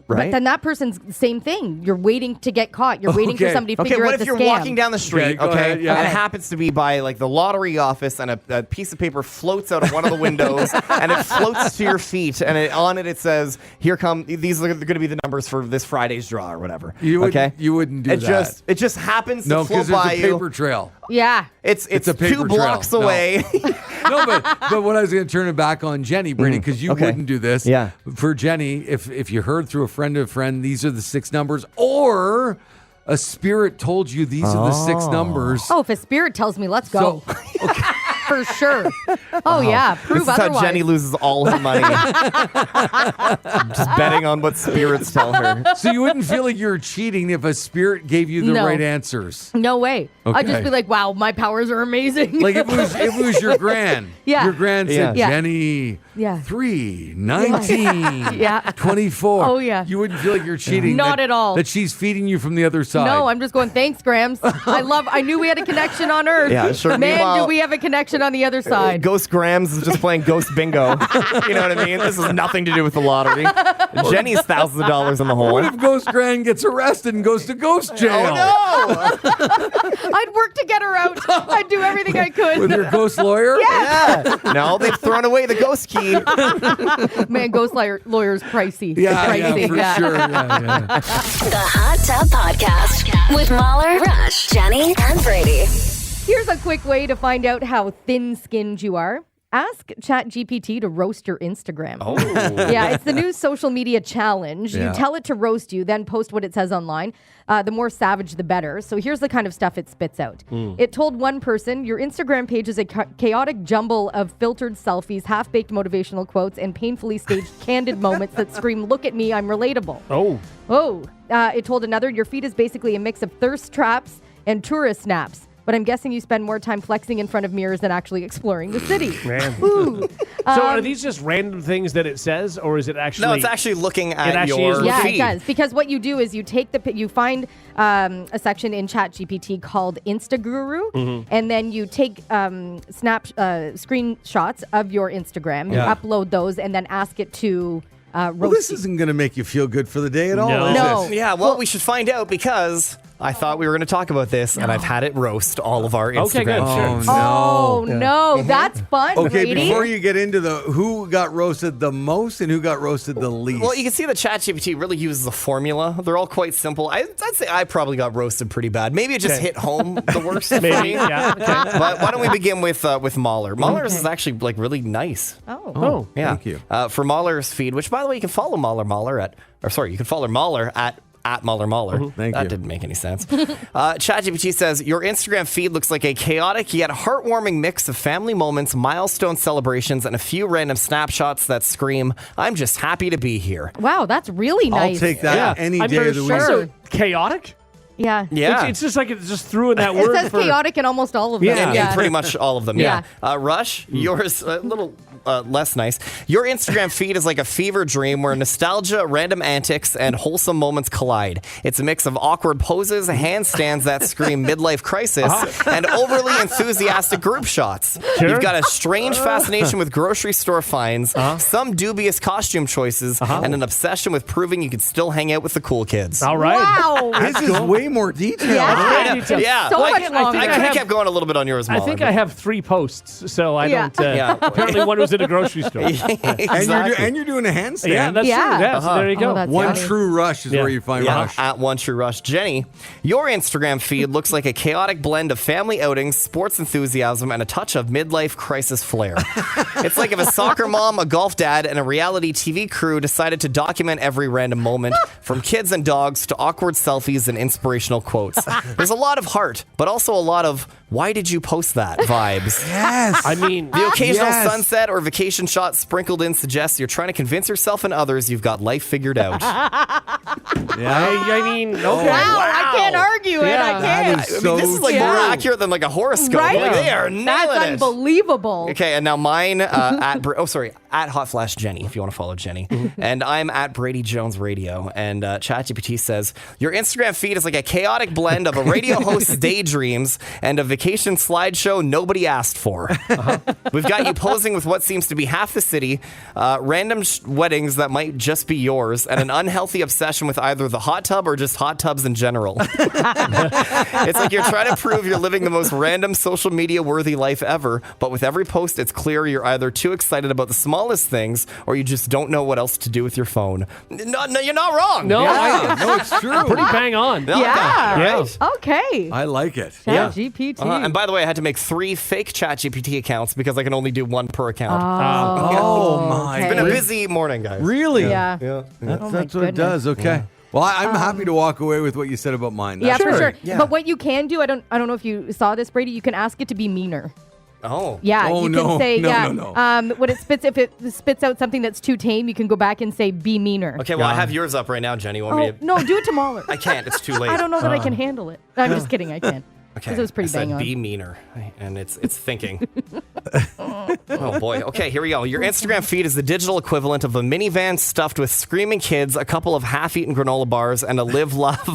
Right? But then that person's same thing. You're waiting to get caught. You're waiting for Okay. somebody to Okay, figure what out if the you're scam. walking down the street, go okay, ahead, yeah. and it happens to be by the lottery office, and a piece of paper floats out of one of the windows, and it floats to your feet, and on it says, "Here come these are going to be the numbers for this Friday's draw or whatever." You wouldn't- okay, you wouldn't do it that. It just happens no, to float because there's by a you. paper trail. Yeah. It's a paper 2 blocks trail. No. away. No, but what I was going to turn it back on Jenny, Brady, because you Okay. wouldn't do this. Yeah. For Jenny, if you heard through a friend of a friend, these are the 6 numbers, or a spirit told you these are the 6 numbers. Oh, if a spirit tells me, let's go. So, For sure. Oh, yeah. Prove This is otherwise. how Jenny loses all her money. Just betting on what spirits tell her. so you wouldn't feel like you were cheating if a spirit gave you the No. right ansers. No way. I'd just Okay. be like, wow, my powers are amazing. Like if it was your gran. Yeah. Your gran said, Yeah. Jenny, Yeah. 3, 19, Yeah. 24. Oh, yeah. You wouldn't feel like you're cheating. Not at all. That she's feeding you from the other side. No, I'm just going, thanks, Grams. I knew we had a connection on Earth. Yeah, sure. Man, Meanwhile- do we have a connection on the other side. Ghost Grams is just playing Ghost Bingo. You know what I mean? This has nothing to do with the lottery. Jenny's thousands of dollars in the hole. What if Ghost Gran gets arrested and goes to ghost jail? Oh I'd work to get her out. I'd do everything I could. With your ghost lawyer? no! Yeah. No, they've thrown away the ghost key. Man, ghost lawyer's pricey. Yeah, pricey. for sure. Yeah. The Hot Tub Podcast with Mahler, Rush, Jenny, and Brady. Here's a quick way to find out how thin-skinned you are. Ask ChatGPT to roast your Instagram. Oh. Yeah, it's the new social media challenge. Yeah. You tell it to roast you, then post what it says online. The more savage, the better. So here's the kind of stuff it spits out. It told one person, your Instagram page is a chaotic jumble of filtered selfies, half-baked motivational quotes, and painfully staged candid moments that scream, look at me, I'm relatable. Oh. It told another, your feed is basically a mix of thirst traps and tourist snaps. But I'm guessing you spend more time flexing in front of mirrors than actually exploring the city. Man. Ooh. So are these just random things that it says, or is it actually? No, it's actually looking at actually your is Yeah, feed. it does. Because what you do is you take you find a section in ChatGPT called Instaguru, and then you take screenshots of your Instagram, Yeah. you upload those, and then ask it to Well, roast this you. isn't going to make you feel good for the day at all, No. is No. it? Yeah, well, we should find out because I thought we were going to talk about this, and I've had it roast all of our Instagram. Okay, good. Oh, Sure. Oh, no. no. That's fun, Okay, Brady. before you get into the who got roasted the most and who got roasted the least. Well, you can see that ChatGPT really uses a formula. They're all quite simple. I'd say I probably got roasted pretty bad. Maybe it just Okay. hit home the worst for Maybe. me. Yeah. Okay. But why don't we begin with Mahler? Mahler's is actually like really nice. Oh. Yeah. Thank you. For Mahler's feed, which by the way, you can follow Mahler you can follow Mahler at Mahler. Thank That you. didn't make any sense. ChatGPT says, your Instagram feed looks like a chaotic yet heartwarming mix of family moments, milestone celebrations, and a few random snapshots that scream, I'm just happy to be here. Wow, that's really I'll nice. take that any I'm day for of the sure. week. So chaotic? Yeah. Yeah. It's just like it's just threw in that It word. says chaotic in almost all of them. Yeah. In pretty much all of them, yeah. Yeah. Rush, yours a little less nice. Your Instagram feed is like a fever dream where nostalgia, random antics, and wholesome moments collide. It's a mix of awkward poses, handstands that scream midlife crisis, and overly enthusiastic group shots. Sure. You've got a strange fascination with grocery store finds, some dubious costume choices, and an obsession with proving you can still hang out with the cool kids. All right. Wow. This is way more detailed. Yeah. It's Yeah. So Well, much longer. I could have kept going a little bit on yours, I Mahler, think but- I have 3 posts, so I Yeah. don't. Yeah. Apparently, one was in a grocery store. And you're doing a handstand. Yeah, that's Yeah. true. Yeah, so there you go. Oh, that's One funny. true rush is Yeah. where you find Yeah, Rush. at One True Rush. Jenny, your Instagram feed looks like a chaotic blend of family outings, sports enthusiasm, and a touch of midlife crisis flair. It's like if a soccer mom, a golf dad, and a reality TV crew decided to document every random moment, from kids and dogs to awkward selfies and inspirational quotes. There's a lot of heart, but also a lot of "why did you post that" vibes. Yes. I mean, The occasional Yes. sunset or vacation shot sprinkled in suggests you're trying to convince yourself and others you've got life figured out. I mean, okay. Wow, I can't argue it. Yeah. I can't. That is I mean, this is like Yeah. more accurate than like a horoscope. Right? Like, they are nailing That's it. unbelievable. Okay, and now mine at Hot Flash Jenny, if you want to follow Jenny, and I'm at Brady Jones Radio. And ChatGPT says your Instagram feed is like a chaotic blend of a radio host's daydreams and a vacation slideshow nobody asked for. We've got you posing with what seems to be half the city, random weddings that might just be yours, and an unhealthy obsession with either the hot tub or just hot tubs in general. It's like you're trying to prove you're living the most random social media worthy life ever, but with every post, it's clear you're either too excited about the smallest things or you just don't know what else to do with your phone. No, you're not wrong. No, No, it's true. pretty bang on. No, Yeah. right? Okay. I like it. Chat GPT. And by the way, I had to make 3 fake ChatGPT accounts because I can only do 1 per account. Oh, my. okay. It's been a busy morning, guys. Really? Yeah. Yeah. That's, Oh, that's my what it does. Okay. Well, I'm happy to walk away with what you said about mine. Yeah, That's for great. sure. Yeah. But what you can do, I don't know if you saw this, Brady. You can ask it to be meaner. Oh. Yeah, Oh, you no. can say No. when if it spits out something that's too tame, you can go back and say be meaner. Okay, well, I have yours up right now, Jenny. Want me Oh to... no, do it to Mahler. I can't. It's too late. I don't know that I can handle it. I'm just kidding. I can. Okay. Because it was pretty I said bang on. be meaner, and it's thinking. Oh boy. Okay, here we go. Your Instagram feed is the digital equivalent of a minivan stuffed with screaming kids, a couple of half-eaten granola bars, and a live, laugh,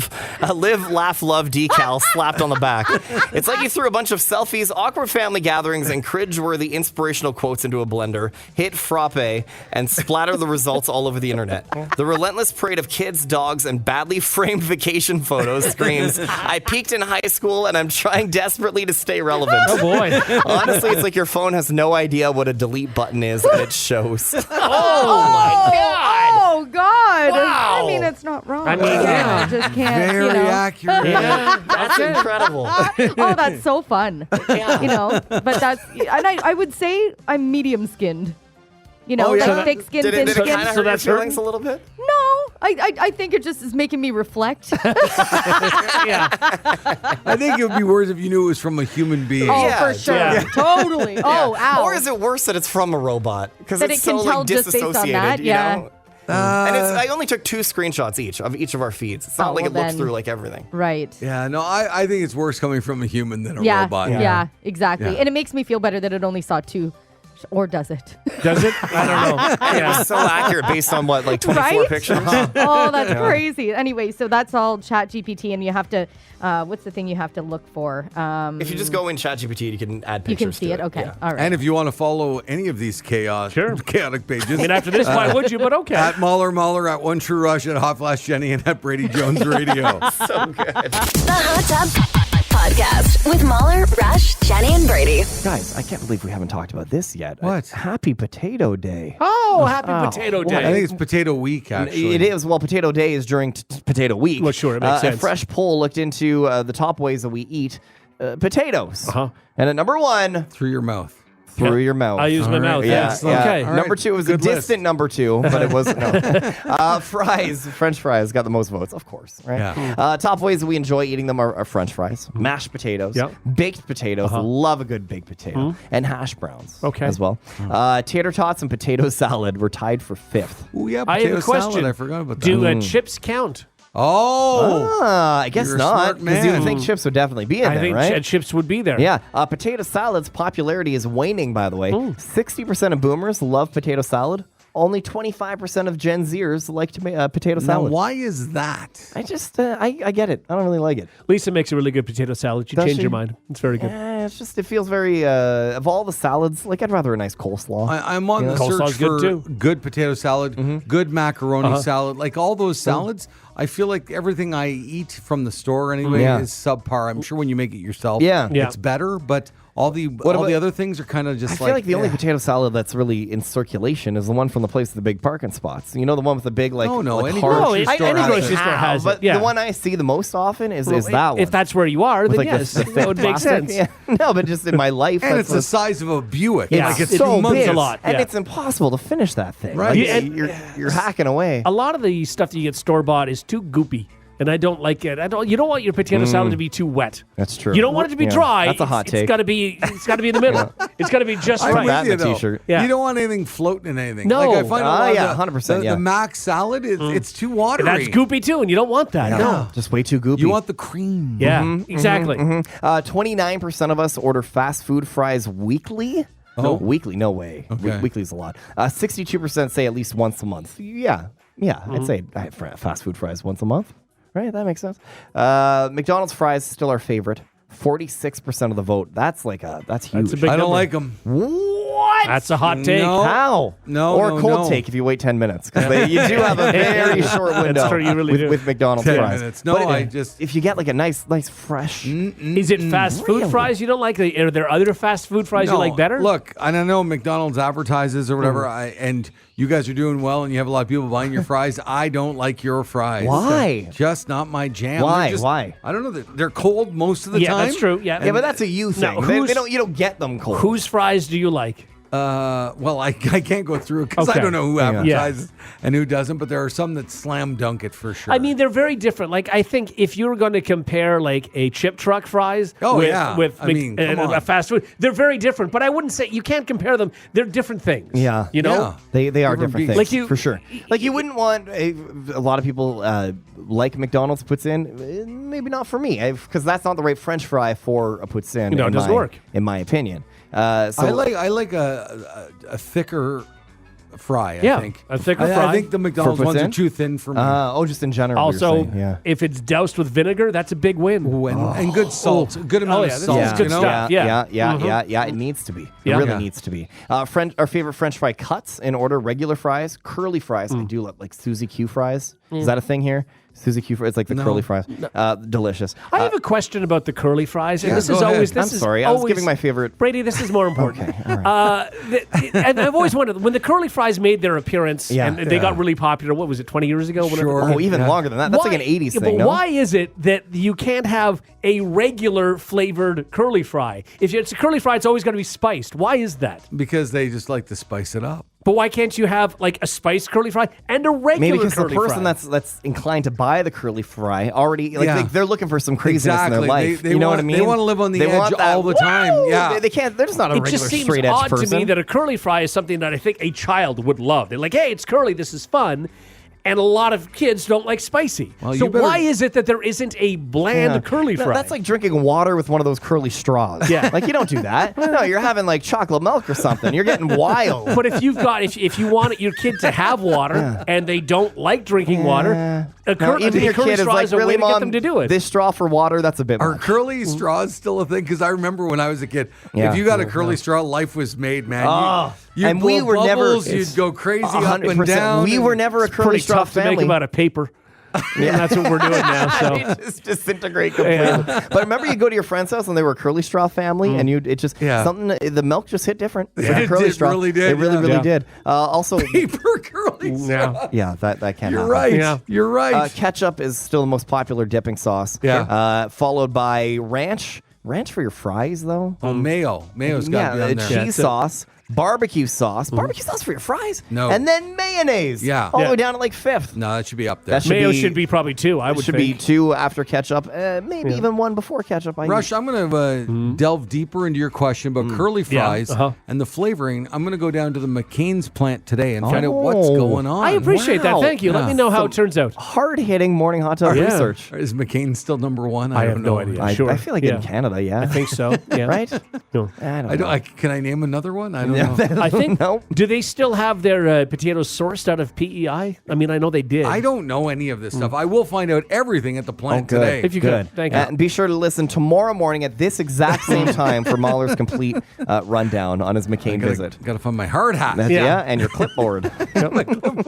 love decal slapped on the back. It's like you threw a bunch of selfies, awkward family gatherings, and cringeworthy inspirational quotes into a blender, hit frappe, and splatter the results all over the internet. The relentless parade of kids, dogs, and badly framed vacation photos screams, "I peaked in high school and I'm trying desperately to stay relevant." Oh boy. Honestly, it's like your phone has no idea what a delete button is, and it shows. Oh God! Wow. I mean, it's not wrong. I mean, yeah, yeah. I just can't. Very you know. accurate. Yeah. That's incredible. Oh, that's so fun. You know, but that's and I would say I'm medium skinned. You know, Oh, yeah. like thick skin, Did thin it skin. kind of So hurt your that's feelings hurting? a little bit? No, I think it just is making me reflect. Yeah. I think it would be worse if you knew it was from a human being. Oh, Yeah, for sure. yeah. Totally. Oh, ow. Or is it worse that it's from a robot? Because That it's it can so tell like just based on disassociated, that? you Yeah. know? And I only took 2 screenshots each of our feeds. It's not Oh, like well it looks then. through like everything. Right. Yeah, no, I think it's worse coming from a human than a Yeah. robot. Yeah. Exactly. Yeah. And it makes me feel better that it only saw 2. Or does it? Does it? I don't know. It Yeah. was so accurate based on what, like 24 Right? pictures? Oh, that's crazy. Anyway, so that's all ChatGPT, and you have to. What's the thing you have to look for? If you just go in ChatGPT, you can add You pictures can see to it. Okay. Yeah. All right. And if you want to follow any of these chaotic pages, I mean, after this, why would you? But okay. at Mahler, at One True Rush, at Hot Flash Jenny, and at Brady Jones Radio. So good. The Hot Tub Podcast with Mahler, Rush, Jenny, and Brady. Guys, I can't believe we haven't talked about this yet. What? Happy Potato Day. Oh, happy Potato I think Day. it's Potato Week, actually. It is. Well, Potato Day is during Potato Week. Well, sure, it makes A sense. fresh poll looked into the top ways that we eat potatoes. Uh-huh. And at number 1, Through your mouth. through your mouth. I use my mouth. Yeah, Yes. yeah. Okay. All right. Number 2 was Good a distant list. number 2, but it wasn't. No. Fries, French fries got the most votes, of course. Right. Yeah. Top ways that we enjoy eating them are French fries, mashed potatoes, Yep. baked potatoes. Love a good baked potato, and hash browns. Okay. as well. Tater tots and potato salad were tied for 5th. Oh, yeah, I have potato a question. salad. I forgot about that. Do chips count? Oh, I guess you're a not. smart Because you would man. think chips would definitely be in I there, think right? chips would be there. Yeah, potato salad's popularity is waning, by the way. 60% of boomers love potato salad. Only 25% of Gen Zers like potato Now, salad. why is that? I just, I get it. I don't really like it. Lisa makes a really good potato salad. You Does change she? your mind. It's very good. It's just, it feels very, of all the salads, like I'd rather a nice coleslaw. I'm on the Coleslaw's search good, for too. good potato salad, good macaroni salad, like all those salads. I feel like everything I eat from the store anyway Yeah. is subpar. I'm sure when you make it yourself, Yeah. it's better, but all the about- other things are kind of just I feel like the only potato salad that's really in circulation is the one from the place with the big parking spots. You know, the one with the big, like, No, like any hard- grocery I- store any has grocery it. store has it, But yeah. the one I see the most often is that one. If that's where you are, With, then like, yes, the thick that would make plastic. sense. Yeah. No, but just in my life, And that's it's the what's- size of a Buick. Yeah. Like it's It's so humongous. big. a lot. and yeah. it's impossible to finish that thing. Right. Like, Yeah, and- you're hacking away. A lot of the stuff that you get store bought is too goopy, and I don't like it. You don't want your potato salad to be too wet. That's true. You don't want it to be Yeah, dry. that's a hot take. It's got to be. It's got to be in the middle. It's got to be just I'm right. with that in you, a though. t-shirt. Yeah. You don't want anything floating in anything. No. Like I find a lot yeah, of 100%, the yeah. Mac salad, it's too watery. And that's goopy too, and you don't want that. No. Just way too goopy. You want the cream. Yeah, exactly. 29% of us order fast food fries weekly. Oh. Weekly? No way. Okay. Weekly is a lot. 62% say at least once a month. Yeah. I'd say I have fast food fries once a month. Right? That makes sense. McDonald's fries still our favorite. 46% of the vote. That's huge. That's a big I don't number. like them. What? That's a hot take. No. How? No, Or no, a cold no. take if you wait 10 minutes. Because you do have a very short window true, you really do. with McDonald's 10 fries. minutes. No, But I just- If you get like a nice fresh... Is it fast food Really? fries you don't like? Are there other fast food fries you No, like better? Look, and I know McDonald's advertises or whatever, and you guys are doing well, and you have a lot of people buying your fries. I don't like your fries. Why? They're just not my jam. Why? They're just- Why? I don't know. They're cold most of the yeah, time. that's true. Yeah, Yeah, but that's a you Now, thing. whose- You don't get them cold. Whose fries do you like? Well, I can't go through it because Okay. I don't know who Yeah. advertises and who doesn't, but there are some that slam dunk it for sure. I mean, they're very different. Like, I think if you were going to compare like a chip truck fries Oh, with, yeah. with I mean, come a on. fast food, they're very different. But I wouldn't say you can't compare them. They're different things. Yeah. you know. Yeah. They are Different different beasts. things, Like you- for sure. Like you wouldn't want a lot of people like McDonald's puts in. Maybe not for me, because that's not the right French fry for a puts in. No, it doesn't work. in my opinion. So I like a thicker fry. Yeah, I think a thicker I fry. think the McDonald's For ones are poutine? too thin for me. just in general. you're Also, saying, yeah. if it's doused with vinegar, that's a big win. Ooh, and good salt, good amount yeah, of this salt. is good you know? stuff. Yeah. It needs to be. It Yeah. really Yeah. needs to be. Our favorite French fry cuts in order: regular fries, curly fries. I do like Suzy Q fries. Is that a thing here? Suzy Q fries. It's like the curly fries. Delicious. I have a question about the curly fries, and Yeah, this go is ahead. always. This I'm is sorry, I was always- giving my favorite- Brady, this is more important. Okay, all right. And I've always wondered when the curly fries made their appearance, Yeah. and they got really popular. What was it, 20 years ago? Whatever. Sure. Oh, even longer than that. That's like an 80s yeah, thing, But no? why is it that you can't have a regular flavored curly fry? If it's a curly fry, it's always going to be spiced. Why is that? Because they just like to spice it up. But why can't you have like a spiced curly fry and a regular Maybe because the curly person fry? that's inclined to buy the curly fry already Yeah. they're looking for some craziness in Exactly. their life. They you know want- what I mean? they wanna live on the They edge want that, all the time. "Woo!" Yeah. They can't. They're just not a It regular just seems straight edge odd person. to me that a curly fry is something that I think a child would love. They're like, hey, it's curly, this is fun. And a lot of kids don't like spicy. Well, so you better- why is it that there isn't a bland Yeah. curly No, fry? that's like drinking water with one of those curly straws. Yeah. Like you don't do that. No, you're having like chocolate milk or something. You're getting wild. But if you've got if you want your kid to have water and they don't like drinking water, a No, even your curly kid is straw like, is a way really, to get Mom, them to do it. this straw for water, that's a bit Are much. curly straws still a thing? Because I remember when I was a kid, Yeah. if you got a curly straw, life was made, man. Oh. You'd And we blow were never- bubbles, you'd go crazy up and 100%. down. We were never a curly Pretty straw tough to family. make them out of paper. And that's what we're doing now. So. They just disintegrate completely. But remember, you go to your friend's house and they were a curly straw family, and it just Yeah. something. The milk just hit different. It's Yeah, like a it curly did, straw. really did, It really, yeah. really Yeah. did. Also, paper curly straw. Yeah. yeah, that can't You're happen. right. Yeah. You're right. Ketchup is still the most popular dipping sauce. Yeah. Followed by ranch. Ranch for your fries, though. Mayo. Mayo's got to be on there. cheese sauce. barbecue sauce. Barbecue sauce for your fries? No. And then mayonnaise. Yeah. All the Yeah. way down to like 5th. No, that should be up there. That should Mayo be- should be probably 2, I would should think. be 2 after ketchup. Maybe even 1 before ketchup. Rush, I'm going to delve deeper into your question about curly fries and the flavoring. I'm going to go down to the McCain's plant today and find out what's going on. I appreciate that. Wow. Thank you. Let Yeah. me know how it turns out. Hard-hitting morning hot tub Yeah. research. Is McCain still number one? I have don't no know. idea. I, Sure. I feel like in Canada, yeah. I think so. Yeah. Right? No. I don't I know. don't. Can I name another one? I don't know. I think. No. Do they still have their potatoes sourced out of PEI? I mean, I know they did. I don't know any of this stuff. I will find out everything at the plant good. today. If you Good. could, thank you. And be sure to listen tomorrow morning at this exact same time for Mahler's complete rundown on his McCain visit. Got to find my hard hat. Yeah, and your clipboard.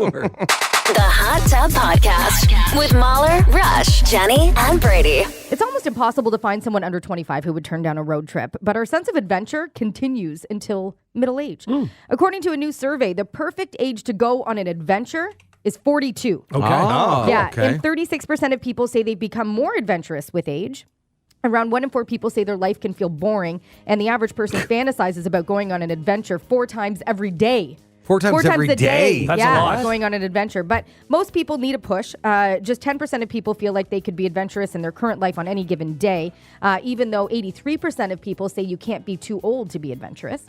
The Hot Tub Podcast with Mahler, Rush, Jenny, and Brady. It's almost impossible to find someone under 25 who would turn down a road trip, but our sense of adventure continues until middle age. According to a new survey, the perfect age to go on an adventure is 42. Okay. Oh, Yeah, okay. and 36% of people say they become more adventurous with age. Around 1 in 4 people say their life can feel boring, and the average person fantasizes about going on an adventure 4 times every day. 4 times every a day. That's a yeah, lot. going on an adventure. But most people need a push. Just 10% of people feel like they could be adventurous in their current life on any given day, even though 83% of people say you can't be too old to be adventurous.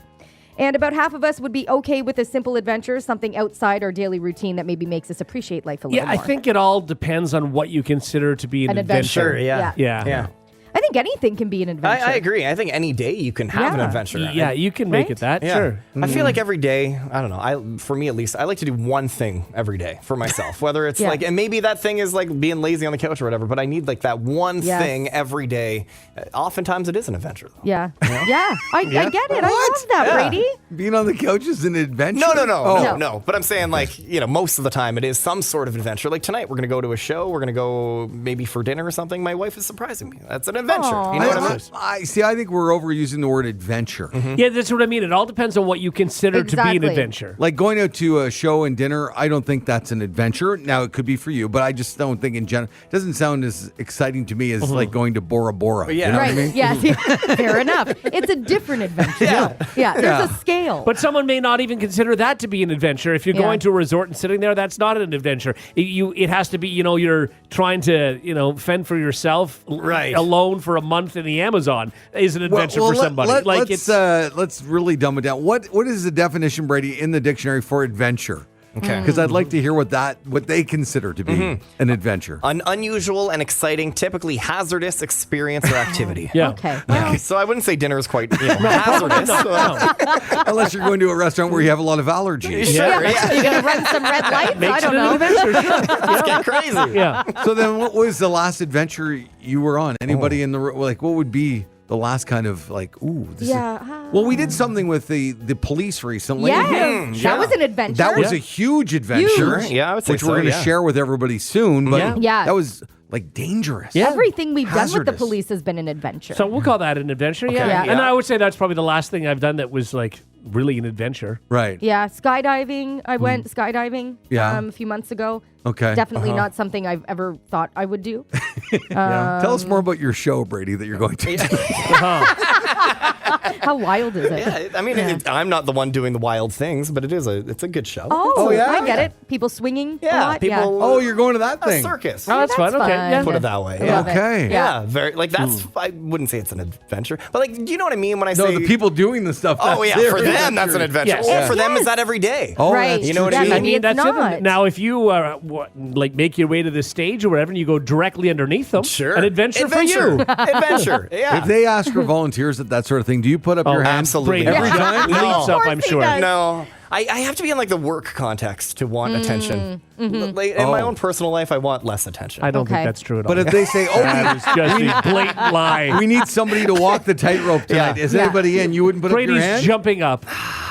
And about half of us would be okay with a simple adventure, something outside our daily routine that maybe makes us appreciate life a little Yeah, more. I think it all depends on what you consider to be an adventure. adventure. yeah. Yeah. I think anything can be an adventure. I agree. I think any day you can have an Yeah. adventure. Yeah, you can make Right? it that. Yeah. Sure. I feel like every day, I don't know, for me at least, I like to do one thing every day for myself. Whether it's Yeah. like, and maybe that thing is like being lazy on the couch or whatever, but I need like that one Yes. thing every day. Oftentimes it is an adventure, though. Yeah. Yeah. I get it. I love that, Yeah. Brady. Being on the couch is an adventure. No. But I'm saying, like, most of the time it is some sort of adventure. Like tonight, we're going to go to a show. We're going to go maybe for dinner or something. My wife is surprising me. That's an adventure. Aw. You know what I mean? I think we're overusing the word adventure. Yeah, that's what I mean. It all depends on what you consider to be an Exactly. adventure. Like going out to a show and dinner, I don't think that's an adventure. Now, it could be for you, but I just don't think in general, it doesn't sound as exciting to me as like going to Bora Bora. Yeah. You know Right. what I mean? Yes. Fair enough. It's a different adventure. Yeah. There's a scale. But someone may not even consider that to be an adventure. If you're Yeah. going to a resort and sitting there, that's not an adventure. It has to be, you're trying to, fend for yourself Right. alone for a month in the Amazon is an adventure for somebody. Let's really dumb it down. What is the definition, Brady, in the dictionary for adventure? Okay. Because I'd like to hear what they consider to be an adventure. An unusual and exciting, typically hazardous experience or activity. Yeah. Okay. Yeah. So I wouldn't say dinner is quite hazardous. Unless you're going to a restaurant where you have a lot of allergies. Sure, yeah. You gonna run some red lights? I Makes don't it an know. adventure. Sure. Let's get crazy. Yeah. So then what was the last adventure you were on? Anybody in the what would be the last kind of this Yeah. is, well, we did something with the police recently. Yes. That was an adventure. That was a huge adventure. Huge. Yeah, I would say which so, we're going to yeah. share with everybody soon. But Yeah. that was dangerous. Yeah. Everything we've done with the Hazardous. police has been an adventure. So we'll call that an adventure. Yeah. Yeah. And I would say that's probably the last thing I've done that was really an adventure. Right. yeah, skydiving. I went skydiving Yeah. a few months ago. Okay. Definitely not something I've ever thought I would do. Tell us more about your show, Brady, that you're going to. How wild is it? Yeah, I mean, I'm not the one doing the wild things, but it's a good show. Oh, yeah? I get it. People swinging a Yeah, lot. people. Oh, you're going to that a thing. circus. Oh, that's fun. That's Okay. fun. Yeah. Put it that way. I Yeah. love it. Okay. Yeah, very that's. I wouldn't say it's an adventure, but do you know what I mean when I No, say the people doing the stuff. Oh that's yeah, for their them that's an adventure. Yes. Oh, for them Yes. is that every day? Oh, Right. that's You know what Yeah, I mean? maybe it's That's not. it. Now, if you make your way to the stage or whatever, and you go directly underneath them, Sure, an adventure for you. adventure. Yeah. If they ask for volunteers at that sort of thing, do you put up your hand? absolutely. Brady, Every time? leaps No. up, I'm sure. does. No. I have to be in the work context to want attention. In my own personal life, I want less attention. I don't Okay. think that's true at all. But if they say, that is just a blatant lie. we need somebody to walk the tightrope tonight, is Yeah. anybody in? You wouldn't put up Brady's your hand? jumping up.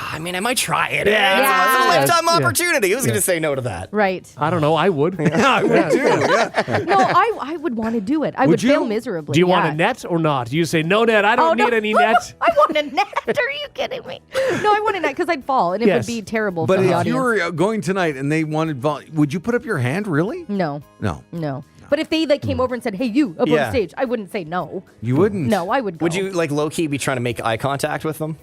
I mean, I might try it. Yeah. It's a Yeah. lifetime Yeah. opportunity. Who's going to say no to that? Right. I don't know. I would. I would too. Yeah. No, I would want to do it. I would you? fail miserably. Do you want yeah. a net or not? Do you say, no net, I Oh, don't no. need any net? I want a net. Are you kidding me? No, I want a net because I'd fall and it Yes. would be terrible But for the if audience. you were going tonight and they wanted would you put up your hand, really? No, No. no. But if they like came over and said, "Hey, you up Yeah. on stage," I wouldn't say no. You wouldn't. No, I would go. Would you like low key be trying to make eye contact with them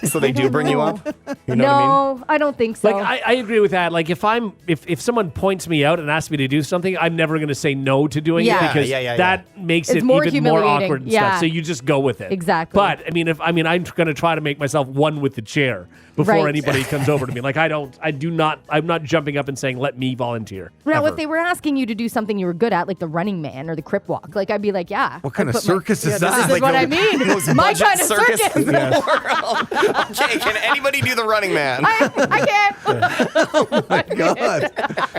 so they do don't bring you know. up? You know what I mean? No, I don't think so. Like I agree with that. Like if someone points me out and asks me to do something, I'm never going to say no to doing Yeah. it because Yeah. that makes It's it more even more humiliating. awkward and Yeah. stuff. So you just go with it. Exactly. But I mean, I'm going to try to make myself one with the chair before Right. anybody comes over to me. Like I'm not jumping up and saying let me volunteer. now, ever. if they were asking you to do something you were good at, like the Running Man or the Crip Walk, like I'd be like, yeah. What kind I'd of put my- circus is this that? This is what I mean. My budget kind of circus. in the world. Okay, can anybody do the Running Man? I can't. God.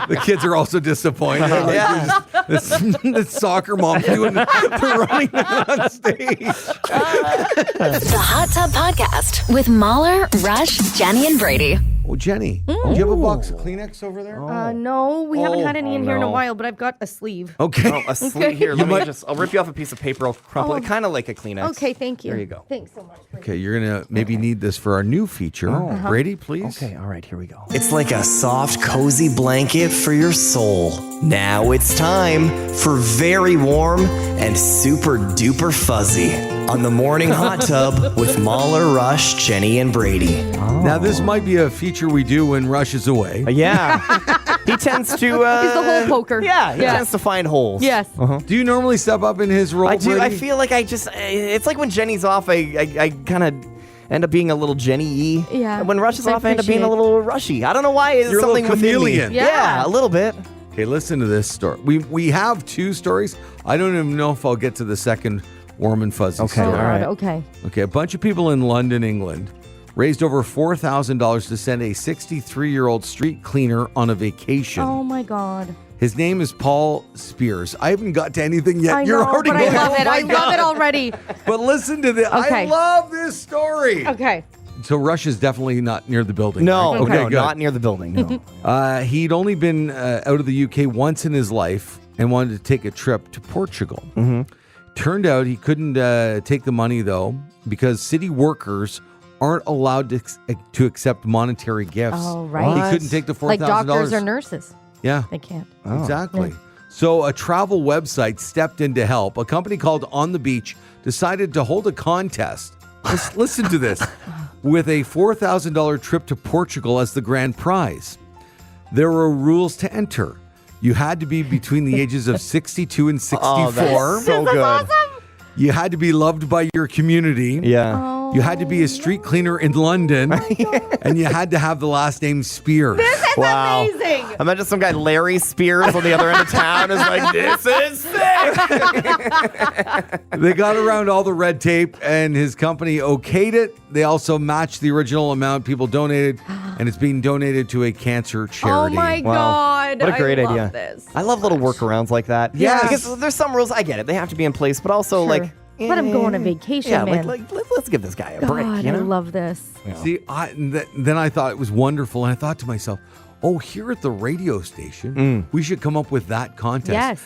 The kids are also disappointed. Like, Yeah. this soccer mom doing the running man on stage. The Hot Tub Podcast with Mahler, Rush, Jenny, and Brady. Oh, Jenny, do you have a box of Kleenex over there? No, we haven't had any in here in a no. while, but I've got a sleeve. Okay. Oh, a sleeve here. I'll rip you off a piece of paper. I'll crumple it, kind of like a Kleenex. Okay, thank you. There you go. Thanks so much. Okay, you're going to maybe need this for our new feature. Brady, please. Okay, all right, here we go. It's like a soft, cozy blanket for your soul. Now it's time for very warm and super duper fuzzy on the morning hot tub with Mahler, Rush, Jenny, and Brady. Now, this might be a feature we do when Rush is away. Yeah. He tends to. He's the hole poker. Yeah, he Yes. tends to find holes. Yes. Do you normally step up in his role, I do. I Brady? feel like it's like when Jenny's off, I kind of end up being a little Jenny-y. Yeah. And when Rush is I off, I end up being a appreciate- little Rushy. I don't know why. It's You're a little something within me. chameleon. Yeah. A little bit. Okay, listen to this story. We have two stories. I don't even know if I'll get to the second warm and fuzzy Okay, story. Oh, all God, right. okay. Okay, a bunch of people in London, England, raised over $4,000 to send a 63-year-old street cleaner on a vacation. Oh my God. His name is Paul Spears. I haven't got to anything yet. I You're know, already but going, I love "Oh it. my I God." love it already. But listen to this. I Okay. love this story. Okay. So Rush is definitely not near the building. No, right? no, good. not near the building. No. He'd only been out of the UK once in his life and wanted to take a trip to Portugal. Turned out he couldn't take the money, though, because city workers aren't allowed to accept monetary gifts. Oh, right. He couldn't take the $4,000. Like doctors or nurses. Yeah, They can't. exactly. So a travel website stepped in to help. A company called On the Beach decided to hold a contest. Listen to this. With a $4,000 trip to Portugal as the grand prize. There were rules to enter. You had to be between the ages of 62 and 64. Oh, that's so good. You had to be loved by your community. Yeah. You had to be a street cleaner in London. And you had to have the last name Spears. Wow. Amazing. Imagine some guy, Larry Spears, on the other end of town is like, this is sick. They got around all the red tape and his company okayed it. They also matched the original amount people donated, and it's being donated to a cancer Oh charity. my Wow. God. What a great I love idea. This. I love little workarounds like that. Yes. Because there's some rules, I get it. They have to be in place, but also Sure. like. But I'm going on vacation, yeah, man. let's give this guy a God, break. You know? I love this. See, then I thought it was wonderful, and I thought to myself, oh, here at the radio station, we should come up with that contest. Yes.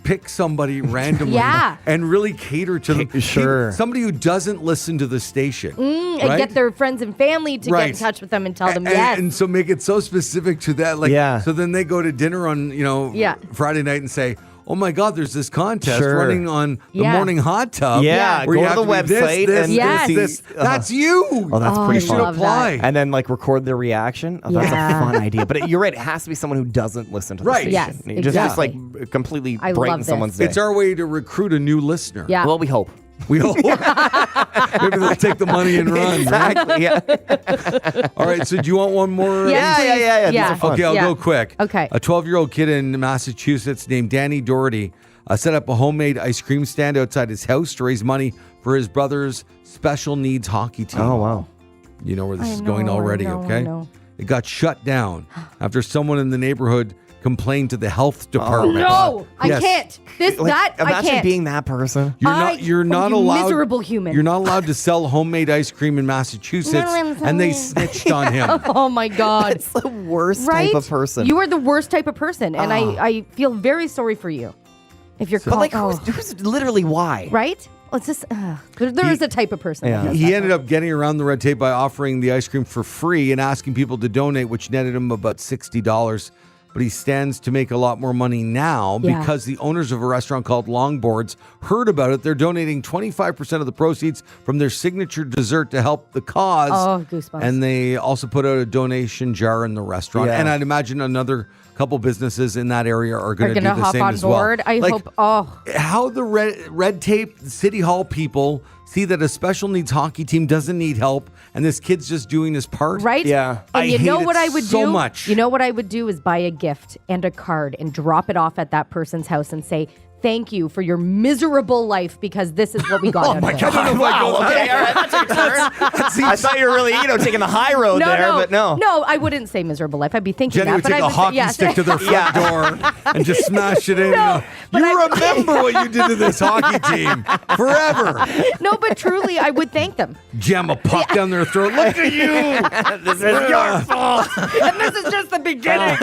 Pick somebody randomly Yeah. and really cater to them. Sure. Somebody who doesn't listen to the station. And right? get their friends and family to get Right. in touch with them and tell them and, yes. and so make it so specific to that. Like, Yeah. So then they go to dinner on, Yeah. Friday night and say, oh my God, there's this contest Sure. running on the Yeah. morning hot tub. Yeah, where go you to have the be this, website this, and Yes. this. That's you. Oh, that's Oh, pretty You I should fun. love apply. And then like record their reaction. Oh, that's Yeah. a fun idea. But you're right. It has to be someone who doesn't listen to the Right. station. Yes, Just exactly. like completely I love brighten this. someone's day. It's our way to recruit a new listener. Yeah. Well, we hope. We hope. Maybe they'll take the money and run. Right? Exactly. Yeah. All right. So do you want one more? Yes, Yeah, please. yeah, yeah. These are fun. Okay, I'll Yeah. go quick. Okay. A 12-year-old kid in Massachusetts named Danny Doherty set up a homemade ice cream stand outside his house to raise money for his brother's special needs hockey team. Oh, wow. You know where this I is going know, already, I know, okay? I know. It got shut down after someone in the neighborhood complained to the health department. No, I Yes. can't. This, Like, that, I imagine can't. being that person. You're not you allowed. miserable human. You're not allowed to sell homemade ice cream in Massachusetts, No, I'm and they sorry. snitched on him. Oh my God. It's the worst Right? type of person. You are the worst type of person. And I feel very sorry for you. If you're but called, like, who's literally why? right? Well, it's just, there is a type of person. Yeah. that does He that. ended up getting around the red tape by offering the ice cream for free and asking people to donate, which netted him about $60. but he stands to make a lot more money now Yeah. because the owners of a restaurant called Longboards heard about it. They're donating 25% of the proceeds from their signature dessert to help the cause. Oh, goosebumps. And they also put out a donation jar in the restaurant. Yeah. And I'd imagine another couple businesses in that area are going to do the hop same on as well. board. I Like, hope. Oh, how the red tape City Hall people see that a special needs hockey team doesn't need help and this kid's just doing his part. right? Yeah. And I you know hate what it I would so do? much. You know what I would do is buy a gift and a card and drop it off at that person's house and say, thank you for your miserable life because this is what we got out of it. Wow. Okay. All right. That took a turn. I thought you were really, taking the high road but no. No, I wouldn't say miserable life. I'd be thinking Jenny that. would but take I a hockey yeah. stick to their front door and just smash it in. No, but you I- remember what you did to this hockey team forever. No, but truly, I would thank them. Jam a puck down their throat. Look at you. This is your fault. And this is just the beginning.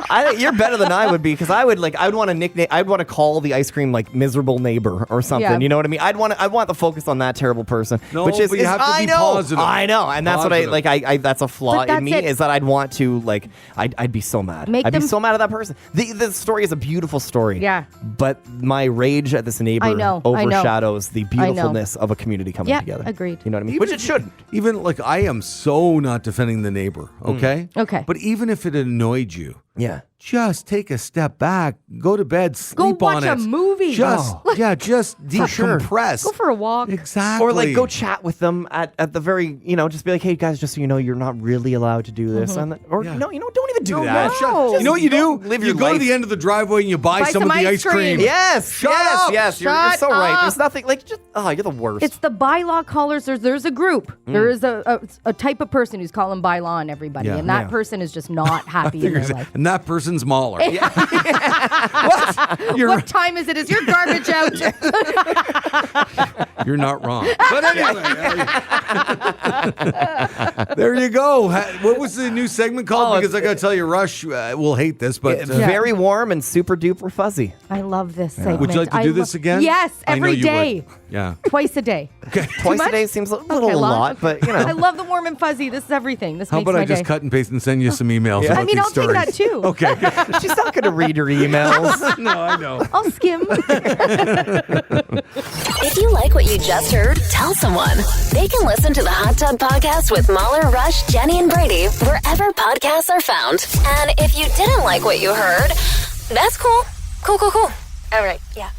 I think you're better than I would be because I would want to nickname. I'd want to call the ice cream like miserable neighbor or something. Yeah. You know what I mean? I want the focus on that terrible person. No, which is but you have to I be know, positive. I know, and that's Positive. what I that's a flaw But that's in me it. is that I'd want to I'd be so mad. Make I'd be them- so mad at that person. The story is a beautiful story. Yeah. But my rage at this neighbor I know. overshadows the beautifulness of a community coming Yeah, together. agreed. You know what I mean? Which it shouldn't. Even like I am so not defending the neighbor, okay? Okay. But even if it annoyed you, Yeah. just take a step back, go to bed, sleep watch on a it. movie. Just just sure. decompress. Go for a walk. Exactly. Or go chat with them at the very, just be like, hey guys, just so you know, you're not really allowed to do this. And or Yeah. don't even do No, that. No. You know what you do? Live you your go life. to the end of the driveway and you buy some of some the ice ice cream. cream. Yes, Shut yes, up. yes. You're Shut so right. up. There's nothing you're the worst. It's the bylaw callers. There's a group. There is a type of person who's calling bylaw on everybody, Yeah. and that Yeah. person is just not happy in their life. And that person's Mahler. What time is it? Is your garbage out? You're not wrong. But anyway, there you go. What was the new segment called? Because I got to tell you, Rush will hate this, but very warm and super duper fuzzy. I love this segment. would you like to do this again? Yes, I know every you day. would. Yeah. Twice a day. Twice much? a day seems a little Okay, lot, but I love the warm and fuzzy. This is everything. This How makes about my I just day. cut and paste and send you some emails about I mean, these I'll stories? take that too. Okay. good. she's not going to read your emails. No, I know. I'll skim. If you like what you just heard, tell someone. They can listen to the Hot Tub Podcast with Mahler, Rush, Jenny, and Brady wherever podcasts are found. And if you didn't like what you heard, that's cool. Cool. All right, yeah.